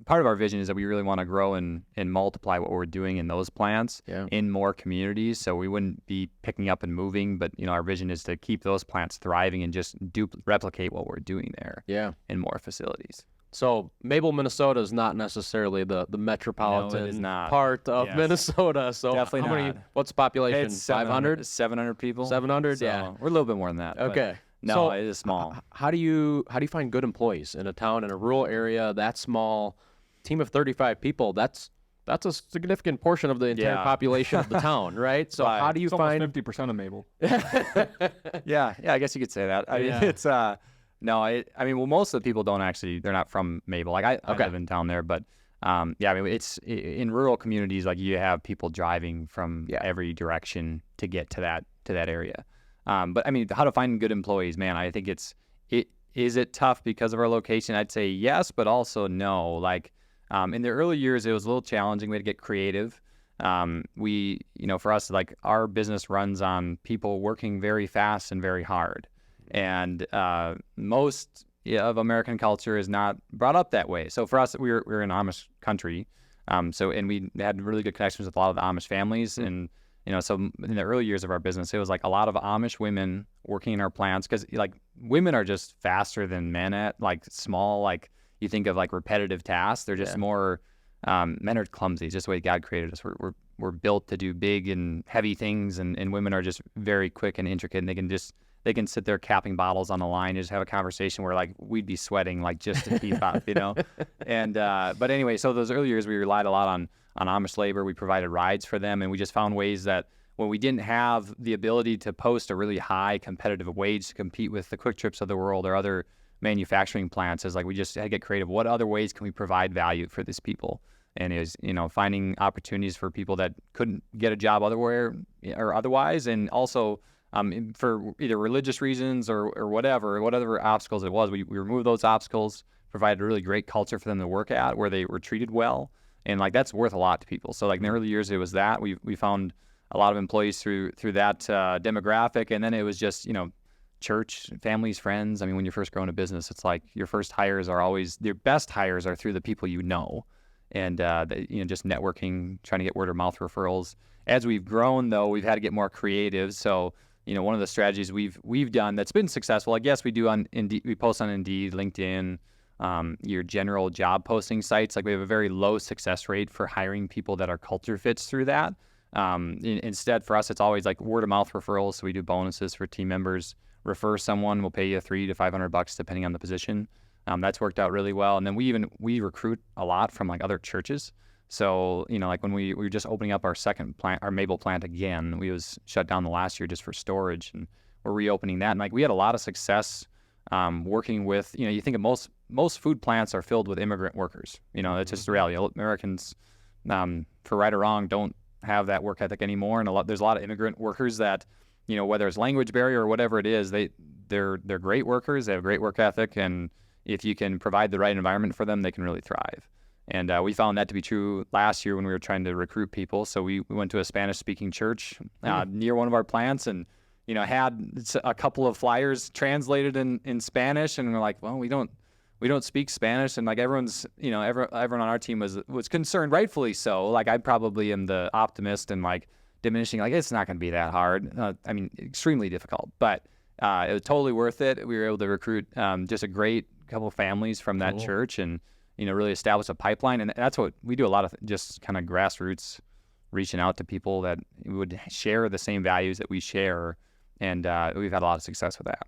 part of our vision is that we really want to grow and multiply what we're doing in those plants in more communities. So we wouldn't be picking up and moving, but our vision is to keep those plants thriving and just replicate what we're doing there. Yeah. In more facilities. So Mabel, Minnesota is not necessarily the metropolitan No, it is not. part of Yes. Minnesota. So Definitely how many? not. What's the population? It's 500? 700 people. 700? So Yeah. we're a little bit more than that. but Okay. No, So, it is small. How do you find good employees in a town, in a rural area that small? Team of 35 people. That's a significant portion of the entire Yeah. population of the town, right? So Right. how do you It's find? almost 50% of Mabel. Yeah, I guess you could say that. I mean, Yeah. it's well, most of the people they're not from Mabel. I live in town there, but it's in rural communities. You have people driving from every direction to get to that area. But how to find good employees, man? I think is it tough because of our location? I'd say yes, but also no. In the early years, it was a little challenging. We had to get creative. For us, our business runs on people working very fast and very hard. And most of American culture is not brought up that way. So for us, we're in Amish country. And we had really good connections with a lot of the Amish families. And, so in the early years of our business, it was a lot of Amish women working in our plants because women are just faster than men at small, you think of repetitive tasks. They're just more, men are clumsy. It's just the way God created us. We're built to do big and heavy things, and women are just very quick and intricate, and they can sit there capping bottles on the line and just have a conversation where we'd be sweating just to keep up, And but anyway, so those early years we relied a lot on Amish labor. We provided rides for them, and we just found ways that when we didn't have the ability to post a really high competitive wage to compete with the Quick Trips of the world or other manufacturing plants, is we just had to get creative. What other ways can we provide value for these people? And it was, finding opportunities for people that couldn't get a job otherwise, and also for either religious reasons or whatever obstacles it was, we removed those obstacles, provided a really great culture for them to work at where they were treated well, and that's worth a lot to people. So in the early years, it was that we found a lot of employees through that demographic, and then it was just church, families, friends. When you're first growing a business, it's your first hires are always your best hires are through the people and just networking, trying to get word of mouth referrals. As we've grown, though, we've had to get more creative. So one of the strategies we've done that's been successful, I guess we do on Indeed, we post on Indeed, LinkedIn, your general job posting sites. We have a very low success rate for hiring people that our culture fits through that. Instead, for us, it's always word of mouth referrals. So we do bonuses for team members. Refer someone, we'll pay you $300 to $500 depending on the position. That's worked out really well. And then we recruit a lot from other churches. So, when we were just opening up our second plant, our Mabel plant again, we was shut down the last year just for storage, and we're reopening that. And we had a lot of success working with, you think of most food plants are filled with immigrant workers. It's just the reality. Americans, for right or wrong, don't have that work ethic anymore. And there's a lot of immigrant workers that whether it's language barrier or whatever it is, they're great workers. They have great work ethic, and if you can provide the right environment for them, they can really thrive. And we found that to be true last year when we were trying to recruit people. So we went to a Spanish-speaking church near one of our plants, and had a couple of flyers translated in Spanish, and we're like, well, we don't speak Spanish, and like everyone's, everyone on our team was concerned, rightfully so. Like I probably am the optimist and like diminishing, like it's not going to be that hard. Extremely difficult, but it was totally worth it. We were able to recruit just a great couple of families from that church, and really establish a pipeline. And that's what we do, a lot of just kind of grassroots, reaching out to people that would share the same values that we share, and we've had a lot of success with that.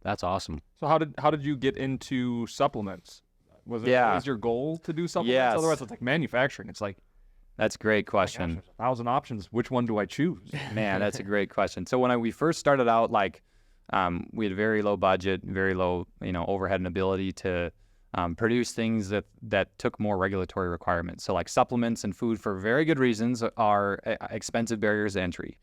That's awesome. So how did you get into supplements? Was your goal to do supplements? Yes. Otherwise, it's like manufacturing. It's like, that's a great question. oh my gosh, there's 1,000 options. Which one do I choose? Man, that's a great question. So when we first started out, like we had a very low budget, very low overhead and ability to produce things that took more regulatory requirements. So like supplements and food, for very good reasons, are expensive barriers to entry.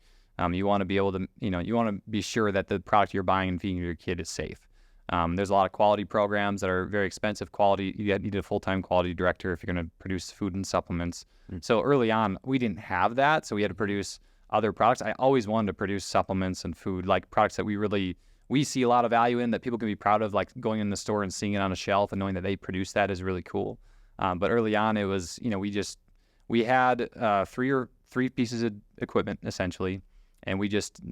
You want to be able to, you want to be sure that the product you're buying and feeding your kid is safe. There's a lot of quality programs that are very expensive quality. You need a full-time quality director if you're going to produce food and supplements. So early on, we didn't have that, so we had to produce other products. I always wanted to produce supplements and food, like products that we see a lot of value in, that people can be proud of, like going in the store and seeing it on a shelf and knowing that they produce that is really cool. But early on, it was, we had three pieces of equipment, essentially. And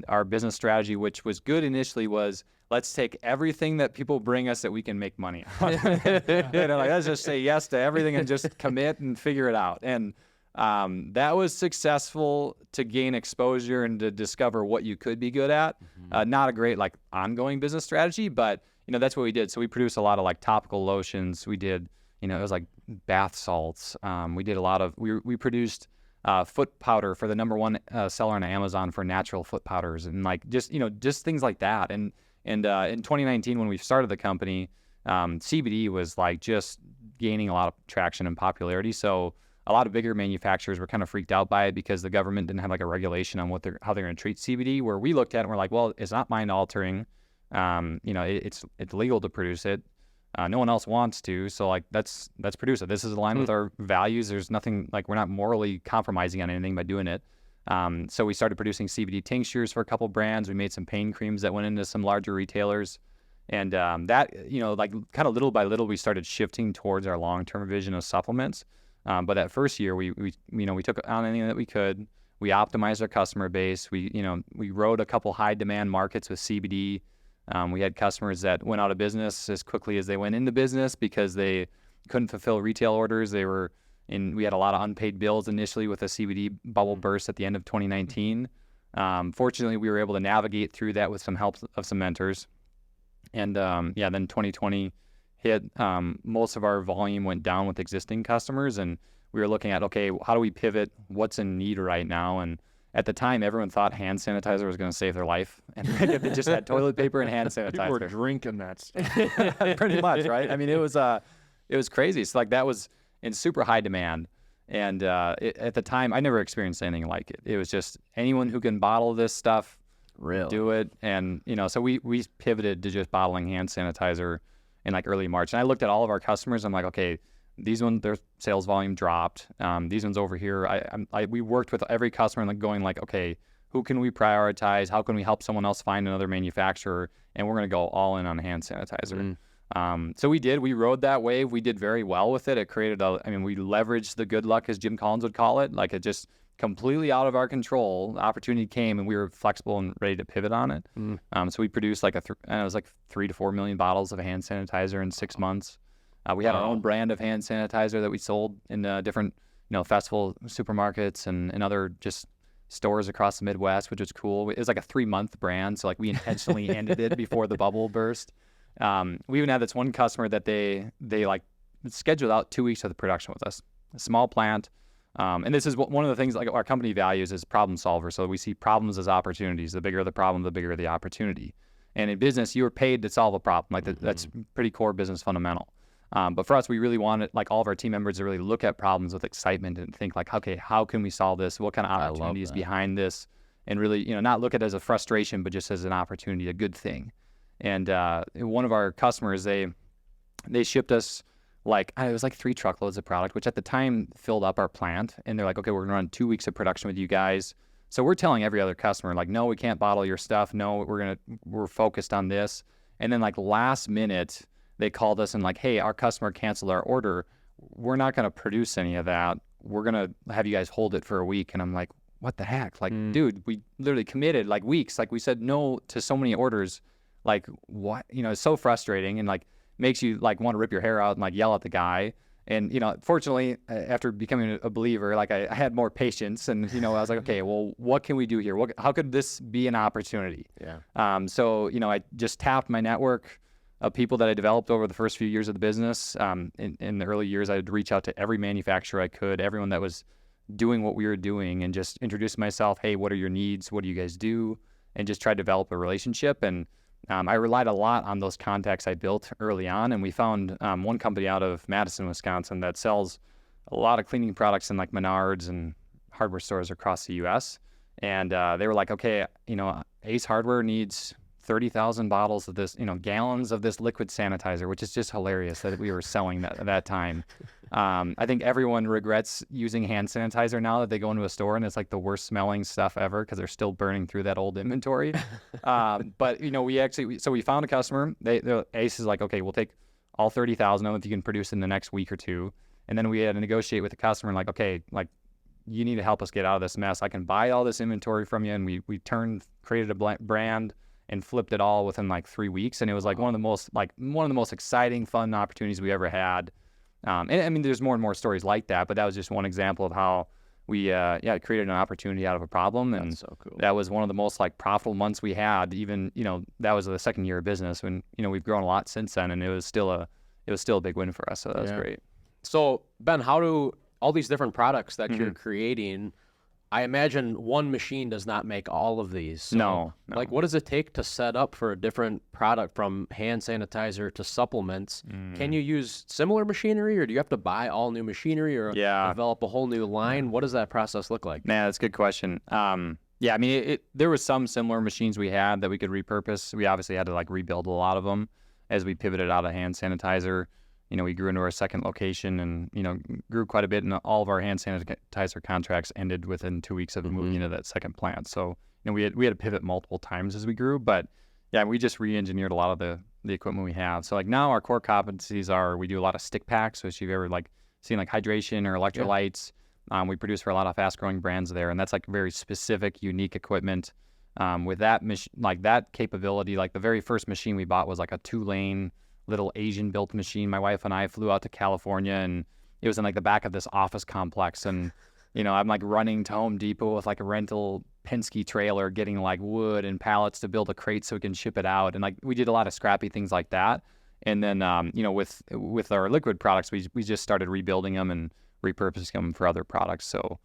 our business strategy, which was good initially, was let's take everything that people bring us that we can make money on. Let's just say yes to everything and just commit and figure it out. And that was successful to gain exposure and to discover what you could be good at. Not a great like ongoing business strategy, but that's what we did. So we produced a lot of like topical lotions. We did, it was like bath salts. We did a lot of, we produced foot powder for the #1 seller on Amazon for natural foot powders, and like just things like that. And in 2019, when we started the company, CBD was like just gaining a lot of traction and popularity. So a lot of bigger manufacturers were kind of freaked out by it because the government didn't have like a regulation on how they're going to treat CBD. Where we looked at it and we're like, well, it's not mind altering. It's legal to produce it. No one else wants to, so like let's produce it. This is aligned with our values. There's nothing, like we're not morally compromising on anything by doing it. So we started producing CBD tinctures for a couple brands. We made some pain creams that went into some larger retailers, and that like kind of little by little we started shifting towards our long-term vision of supplements. But that first year we took on anything that we could. We optimized our customer base. We rode a couple high demand markets with CBD. We had customers that went out of business as quickly as they went into business because they couldn't fulfill retail orders. We had a lot of unpaid bills initially with a CBD bubble burst at the end of 2019. Fortunately, we were able to navigate through that with some help of some mentors. And then 2020 hit. Most of our volume went down with existing customers, and we were looking at, okay, how do we pivot? What's in need right now? And at the time, everyone thought hand sanitizer was going to save their life, and they just had toilet paper and hand sanitizer. People were drinking that stuff. Pretty much, right? I mean, it was crazy. So like that was in super high demand, and at the time, I never experienced anything like it. It was just anyone who can bottle this stuff, really do it, and so we pivoted to just bottling hand sanitizer in like early March. And I looked at all of our customers. I'm like, okay, these ones, their sales volume dropped. These ones over here, we worked with every customer and like going like, okay, who can we prioritize? How can we help someone else find another manufacturer? And we're going to go all in on hand sanitizer. So we did. We rode that wave. We did very well with it. It created we leveraged the good luck, as Jim Collins would call it. Like it just completely out of our control. The opportunity came, and we were flexible and ready to pivot on it. So we produced like it was like 3 to 4 million bottles of hand sanitizer in 6 months. We had our own brand of hand sanitizer that we sold in different, festival supermarkets and other just stores across the Midwest, which was cool. It was like a 3-month brand, so like we intentionally ended it before the bubble burst. We even had this one customer that they like scheduled out 2 weeks of the production with us. A small plant, and this is one of the things like our company values is problem solver. So we see problems as opportunities. The bigger the problem, the bigger the opportunity. And in business, you are paid to solve a problem. Like that's pretty core business fundamental. But for us, we really wanted like all of our team members to really look at problems with excitement and think like, okay, how can we solve this? What kind of opportunities behind this? and really, not look at it as a frustration, but just as an opportunity, a good thing. And one of our customers, they shipped us it was like 3 truckloads of product, which at the time filled up our plant. And they're like, okay, we're gonna run 2 weeks of production with you guys. So we're telling every other customer, like, no, we can't bottle your stuff. No, we're focused on this. And then last minute, they called us and like, hey, our customer canceled our order. We're not gonna produce any of that. We're gonna have you guys hold it for a week. And I'm like, what the heck? Dude, we literally committed weeks. We said no to so many orders. What? It's so frustrating and makes you want to rip your hair out and yell at the guy. And fortunately, after becoming a believer, I had more patience, and I was like, okay, well, what can we do here? How could this be an opportunity? Yeah. So I just tapped my network of people that I developed over the first few years of the business. In the early years, I'd reach out to every manufacturer I could, everyone that was doing what we were doing, and just introduce myself. Hey, what are your needs? What do you guys do? And just try to develop a relationship. And I relied a lot on those contacts I built early on, and we found one company out of Madison, Wisconsin that sells a lot of cleaning products in Menards and hardware stores across the U.S. And they were like, okay, Ace Hardware needs 30,000 bottles of this, gallons of this liquid sanitizer, which is just hilarious that we were selling that at that time. I think everyone regrets using hand sanitizer now that they go into a store and it's the worst smelling stuff ever because they're still burning through that old inventory. But we found a customer. Ace is like, okay, we'll take all 30,000 of them if you can produce in the next week or two. And then we had to negotiate with the customer and okay, you need to help us get out of this mess. I can buy all this inventory from you. And we created a brand and flipped it all within 3 weeks. And it was one of the most exciting, fun opportunities we ever had. And I mean, there's more and more stories like that, but that was just one example of how we created an opportunity out of a problem. And that's so cool. That was one of the most profitable months we had. Even, that was the second year of business when, we've grown a lot since then, and it was still a big win for us. So that was great. So Ben, how do all these different products that you're creating, I imagine one machine does not make all of these. So, no. What does it take to set up for a different product from hand sanitizer to supplements? Can you use similar machinery, or do you have to buy all new machinery or develop a whole new line? What does that process look like? Man, that's a good question. I mean, there was some similar machines we had that we could repurpose. We obviously had to rebuild a lot of them as we pivoted out of hand sanitizer. We grew into our second location and, grew quite a bit, and all of our hand sanitizer contracts ended within 2 weeks of moving into that second plant. So, we had to pivot multiple times as we grew, but we just re-engineered a lot of the equipment we have. So now our core competencies are, we do a lot of stick packs. So if you've ever seen hydration or electrolytes, we produce for a lot of fast growing brands there. And that's very specific, unique equipment. With that that capability, the very first machine we bought was a 2-lane little Asian built machine. My wife and I flew out to California, and it was in the back of this office complex. And, I'm running to Home Depot with a rental Penske trailer, getting wood and pallets to build a crate so we can ship it out. And we did a lot of scrappy things like that. And then, with our liquid products, we just started rebuilding them and repurposing them for other products. So,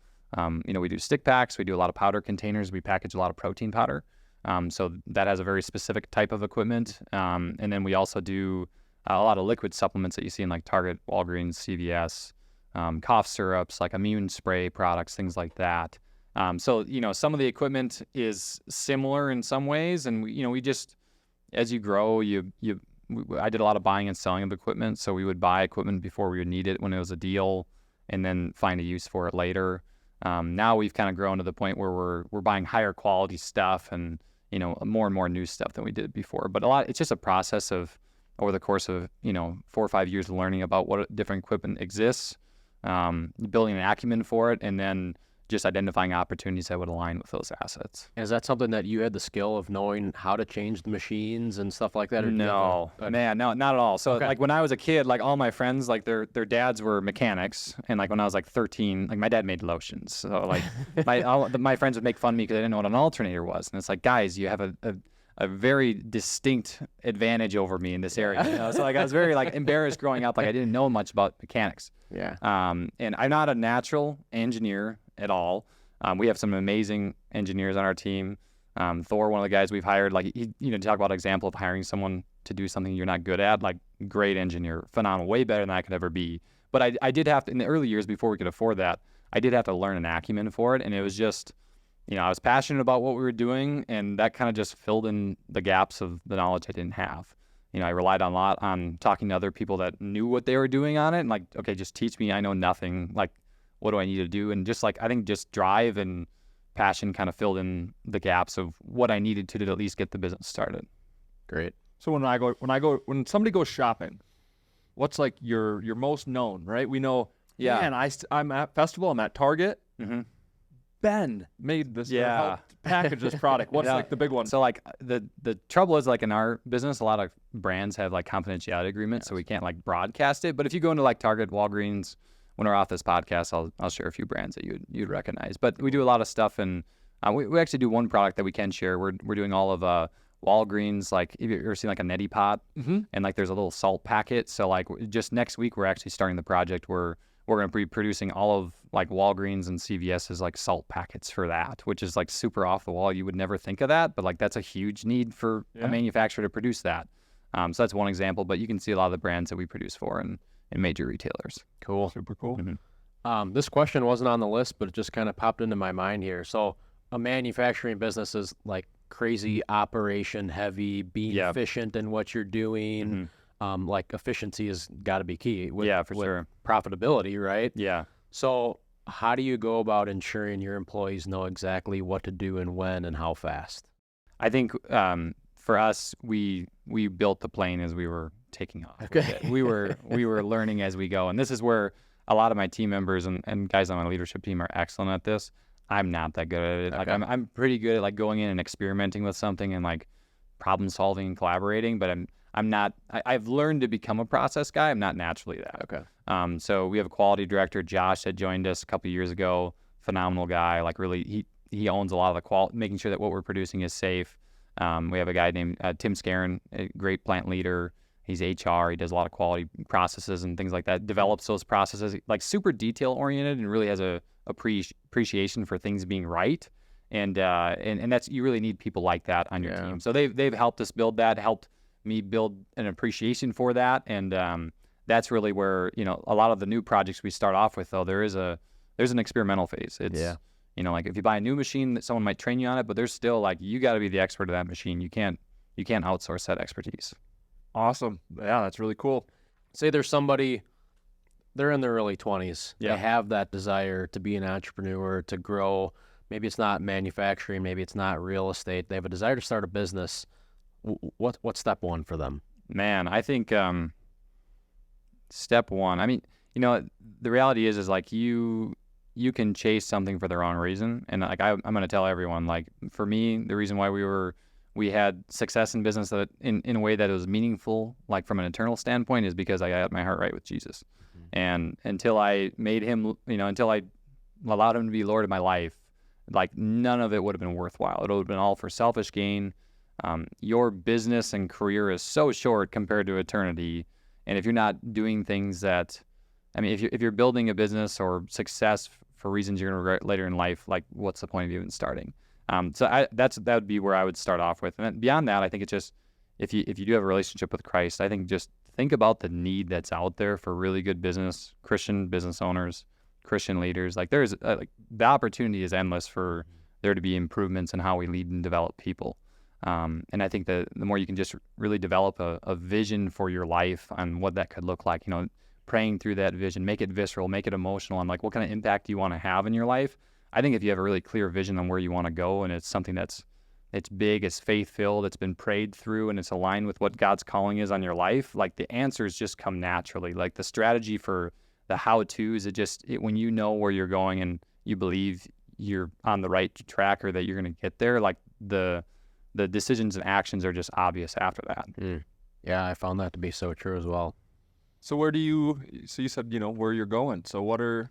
we do stick packs, we do a lot of powder containers, we package a lot of protein powder. So that has a very specific type of equipment. And then we also do a lot of liquid supplements that you see in Target, Walgreens, CVS, cough syrups, immune spray products, things like that. So, some of the equipment is similar in some ways. And we just, as you grow, I did a lot of buying and selling of equipment. So we would buy equipment before we would need it when it was a deal, and then find a use for it later. Now we've kind of grown to the point where we're buying higher quality stuff and, more and more new stuff than we did before. But it's just a process of, over the course of, 4 or 5 years of learning about what different equipment exists, building an acumen for it, and then just identifying opportunities that would align with those assets. And is that something that you had the skill of knowing how to change the machines and stuff like that? Or no, man, no, not at all. So when I was a kid, all my friends, their dads were mechanics. And when I was 13, my dad made lotions. So my friends would make fun of me because I didn't know what an alternator was. And it's guys, you have a very distinct advantage over me in this area. So I was very embarrassed growing up. I didn't know much about mechanics. Yeah. And I'm not a natural engineer at all. We have some amazing engineers on our team. Thor, one of the guys we've hired, talk about an example of hiring someone to do something you're not good at, great engineer, phenomenal, way better than I could ever be. But I did have to, in the early years before we could afford that, I did have to learn an acumen for it. And it was just, I was passionate about what we were doing, and that kind of just filled in the gaps of the knowledge I didn't have. I relied a lot on talking to other people that knew what they were doing on it, and like, okay, just teach me. I know nothing. Like, what do I need to do? And just like, I think just drive and passion kind of filled in the gaps of what I needed to at least get the business started. Great. So when somebody goes shopping, what's like your most known, right? We know, Yeah. man, I'm at festival, I'm at Target. Mm-hmm. Ben made this, or Yeah. helped package this product. What's Yeah. like the big one? So like the trouble is, like, in our business, a lot of brands have like confidentiality agreements, so we can't like broadcast it. But if you go into like Target, Walgreens, when we're off this podcast, I'll share a few brands that you'd recognize. But we do a lot of stuff, and we actually do one product that we can share. We're doing all of Walgreens, like, if you've ever seen like a neti pot, and like there's a little salt packet. So like just next week we're actually starting the project where we're going to be producing all of like Walgreens and CVS's like salt packets for that, which is like super off the wall. You would never think of that, but like that's a huge need for a manufacturer to produce that. So that's one example, but you can see a lot of the brands that we produce for in major retailers. Cool. Super cool. This question wasn't on the list, but it just kind of popped into my mind here. So a manufacturing business is like crazy operation heavy, being efficient in what you're doing. Like efficiency has got to be key with, for with sure. profitability, right? Yeah. So how do you go about ensuring your employees know exactly what to do and when and how fast? I think for us, we built the plane as we were taking off. Okay. We were learning as we go, and this is where a lot of my team members and guys on my leadership team are excellent at this. I'm not that good at it. Like I'm pretty good at like going in and experimenting with something and like problem solving and collaborating, but I'm not. I've learned to become a process guy. I'm not naturally that. Okay. So we have a quality director, Josh, that joined us a couple of years ago. Phenomenal guy. Like really, he owns a lot of the quality, making sure that what we're producing is safe. We have a guy named Tim Scarin, a great plant leader. He's HR. He does a lot of quality processes and things like that. Develops those processes, like super detail oriented, and really has a appreciation for things being right. And that's, you really need people like that on your team. So they've helped us build that, helped me build an appreciation for that, and that's really where a lot of the new projects we start off with, though, there's an experimental phase. It's like if you buy a new machine, that someone might train you on it, but there's still like you got to be the expert of that machine. You can't outsource that expertise. Awesome. Yeah, that's really cool. Say there's somebody, they're in their early 20s. Yeah. They have that desire to be an entrepreneur, to grow. Maybe it's not manufacturing, maybe it's not real estate. They have a desire to start a business. What's step one for them? Man, I think step one, I mean, the reality is like you can chase something for the wrong reason. And like I'm going to tell everyone, like for me, the reason why we had success in business that in a way that was meaningful, like from an internal standpoint, is because I got my heart right with Jesus. And until I made him, until I allowed him to be Lord of my life, like none of it would have been worthwhile. It would have been all for selfish gain. Your business and career is so short compared to eternity. And if you're not doing things that, I mean, if you're building a business or success for reasons you're going to regret later in life, like what's the point of even starting? So that would be where I would start off with. And then beyond that, I think it's just, if you do have a relationship with Christ, I think just think about the need that's out there for really good business, Christian business owners, Christian leaders. Like there's like the opportunity is endless for there to be improvements in how we lead and develop people. And I think the more you can just really develop a vision for your life on what that could look like, praying through that vision, make it visceral, make it emotional, and like what kind of impact do you want to have in your life. I think if you have a really clear vision on where you want to go, and it's something it's big, it's faith-filled, it's been prayed through, and it's aligned with what God's calling is on your life, like the answers just come naturally. Like the strategy for the how-tos, when you know where you're going and you believe you're on the right track or that you're going to get there, like the decisions and actions are just obvious after that. Yeah, I found that to be so true as well. So you said, where you're going. So what are,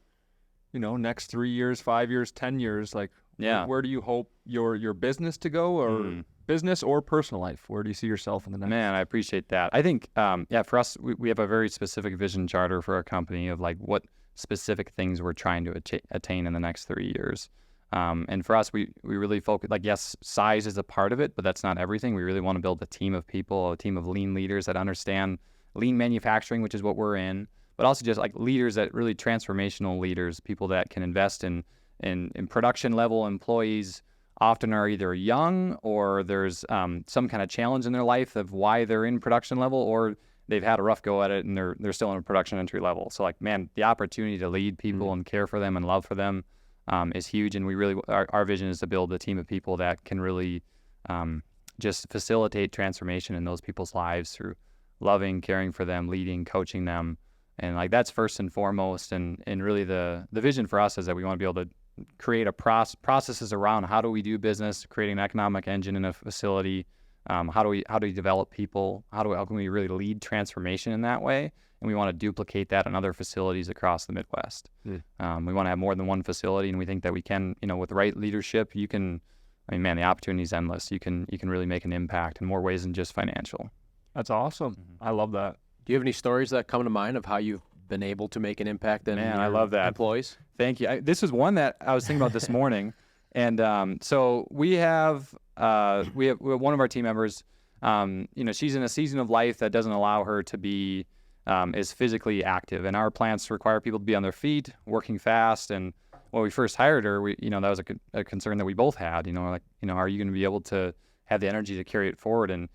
next 3 years, 5 years, 10 years, like, where do you hope your business to go, or business or personal life? Where do you see yourself in the next? Man, I appreciate that. I think, for us, we have a very specific vision charter for our company of like what specific things we're trying to attain in the next 3 years. And for us, we really focus, like, yes, size is a part of it, but that's not everything. We really want to build a team of people, a team of lean leaders that understand lean manufacturing, which is what we're in, but also just like leaders that really transformational leaders, people that can invest in in production level employees often are either young or there's some kind of challenge in their life of why they're in production level, or they've had a rough go at it and they're still in a production entry level. So like, man, the opportunity to lead people and care for them and love for them is huge. And we really, our vision is to build a team of people that can really just facilitate transformation in those people's lives through loving, caring for them, leading, coaching them. And like, that's first and foremost. And really the vision for us is that we want to be able to create processes around how do we do business, creating an economic engine in a facility. How do we develop people? How can we really lead transformation in that way? And we want to duplicate that in other facilities across the Midwest. We want to have more than one facility, and we think that we can, with the right leadership, you can, the opportunity is endless. You can really make an impact in more ways than just financial. That's awesome. I love that. Do you have any stories that come to mind of how you've been able to make an impact in I love that. employees? Thank you. This is one that I was thinking about this morning. And so we have one of our team members, she's in a season of life that doesn't allow her to be as physically active. And our plants require people to be on their feet, working fast. And when we first hired her, that was a concern that we both had, are you going to be able to have the energy to carry it forward? And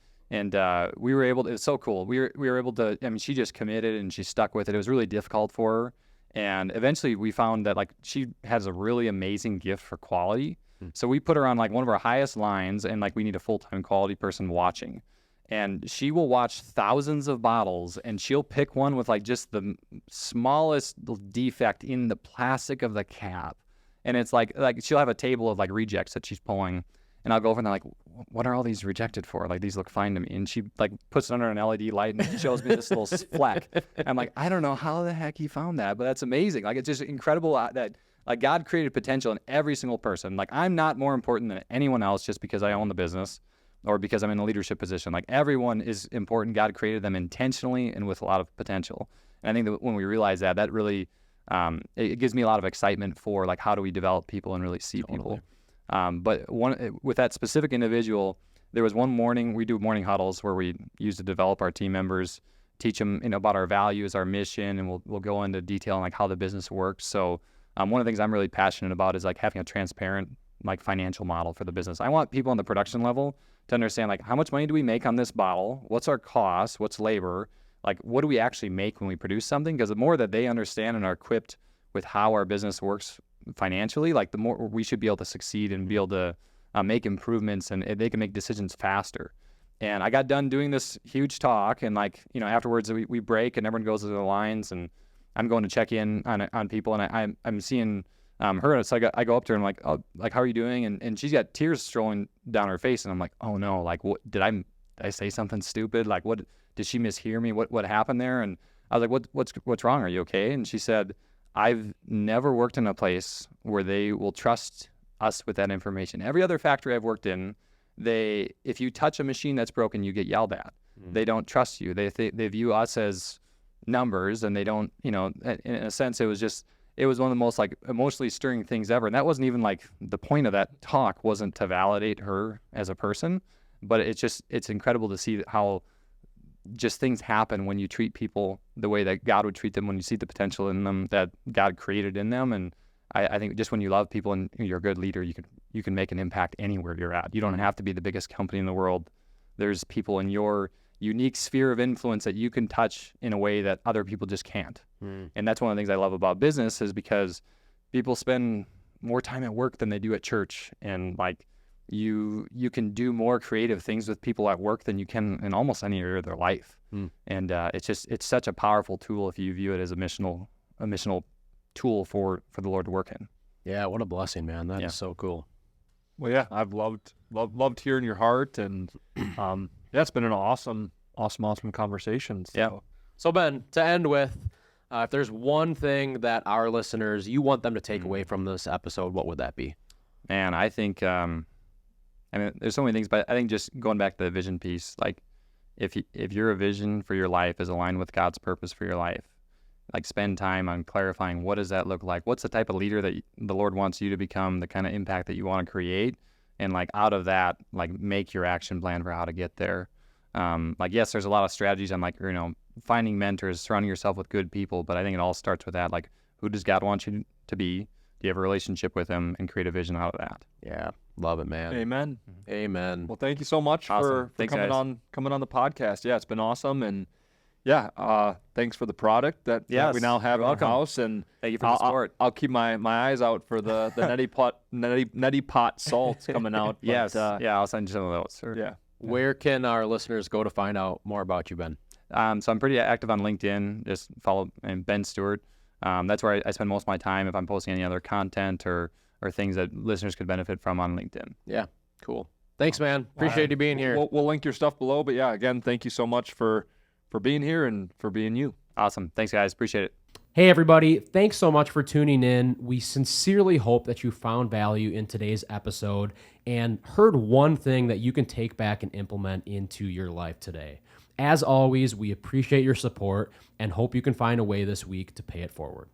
we were able to, it's so cool. We were able to, she just committed and she stuck with it. It was really difficult for her. And eventually we found that like she has a really amazing gift for quality. So we put her on like one of our highest lines, and like we need a full-time quality person watching. And she will watch thousands of bottles, and she'll pick one with like just the smallest defect in the plastic of the cap. And it's like she'll have a table of like rejects that she's pulling. And I'll go over and they're like, what are all these rejected for? Like, these look fine to me. And she like puts it under an LED light and shows me this little fleck. I'm like, I don't know how the heck he found that, but that's amazing. Like, it's just incredible that like God created potential in every single person. Like, I'm not more important than anyone else just because I own the business or because I'm in a leadership position. Like, everyone is important. God created them intentionally and with a lot of potential. And I think that when we realize that really, it gives me a lot of excitement for like, how do we develop people and really see people. But with that specific individual, there was one morning, we do morning huddles where we use to develop our team members, teach them, about our values, our mission, and we'll go into detail on like how the business works. So one of the things I'm really passionate about is like having a transparent like financial model for the business. I want people on the production level to understand like, how much money do we make on this bottle? What's our cost? What's labor? Like, what do we actually make when we produce something? Because the more that they understand and are equipped with how our business works financially, like the more we should be able to succeed and be able to make improvements, and they can make decisions faster. And I got done doing this huge talk, and like, afterwards we break and everyone goes to their lines, and I'm going to check in on people, and I'm seeing her, and so I go up to her and I'm like, oh, like, how are you doing? And she's got tears strolling down her face, and I'm like, oh no, like, what did I say something stupid? Like, what did she mishear me? What happened there? And I was like, what's wrong? Are you okay? And she said, I've never worked in a place where they will trust us with that information. Every other factory I've worked in, if you touch a machine that's broken, you get yelled at. They don't trust you. They view us as numbers, and they don't, in a sense, it was one of the most like emotionally stirring things ever. And that wasn't even like the point of that talk wasn't to validate her as a person, but it's incredible to see how just things happen when you treat people the way that God would treat them, when you see the potential in them that God created in them. And I think just when you love people and you're a good leader, you can make an impact anywhere you're at. You don't have to be the biggest company in the world. There's people in your unique sphere of influence that you can touch in a way that other people just can't. And that's one of the things I love about business, is because people spend more time at work than they do at church. And like, you can do more creative things with people at work than you can in almost any area of their life. And it's such a powerful tool if you view it as a missional tool for the Lord to work in. Yeah, what a blessing, man. That is so cool. Well, yeah, I've loved hearing your heart, and it's been an awesome conversation. So. Yeah. So Ben, to end with, if there's one thing that our listeners, you want them to take away from this episode, what would that be? Man, I think, there's so many things, but I think just going back to the vision piece, like if your vision for your life is aligned with God's purpose for your life, like spend time on clarifying what does that look like? What's the type of leader that the Lord wants you to become, the kind of impact that you want to create? And like out of that, like make your action plan for how to get there. Like, yes, there's a lot of strategies on like, finding mentors, surrounding yourself with good people, but I think it all starts with that. Like, who does God want you to be? you have a relationship with him and create a vision out of that. Yeah, love it, man. Amen. Amen. Well, thank you so much Awesome. for Thanks, coming guys. coming on the podcast. Yeah, it's been awesome, and yeah, thanks for the product that we Yes, now have you're in welcome. our house, and Thank you for the support. I'll keep my eyes out for the neti pot salts coming out. But, Yes, yeah, I'll send you some of those. Sure. yeah. Where can our listeners go to find out more about you, Ben? So I'm pretty active on LinkedIn. Just follow Ben Steuart. That's where I spend most of my time if I'm posting any other content or things that listeners could benefit from on LinkedIn. Yeah, cool. Thanks, man. Appreciate you being here. We'll link your stuff below. But yeah, again, thank you so much for being here and for being you. Awesome. Thanks, guys. Appreciate it. Hey, everybody. Thanks so much for tuning in. We sincerely hope that you found value in today's episode and heard one thing that you can take back and implement into your life today. As always, we appreciate your support and hope you can find a way this week to pay it forward.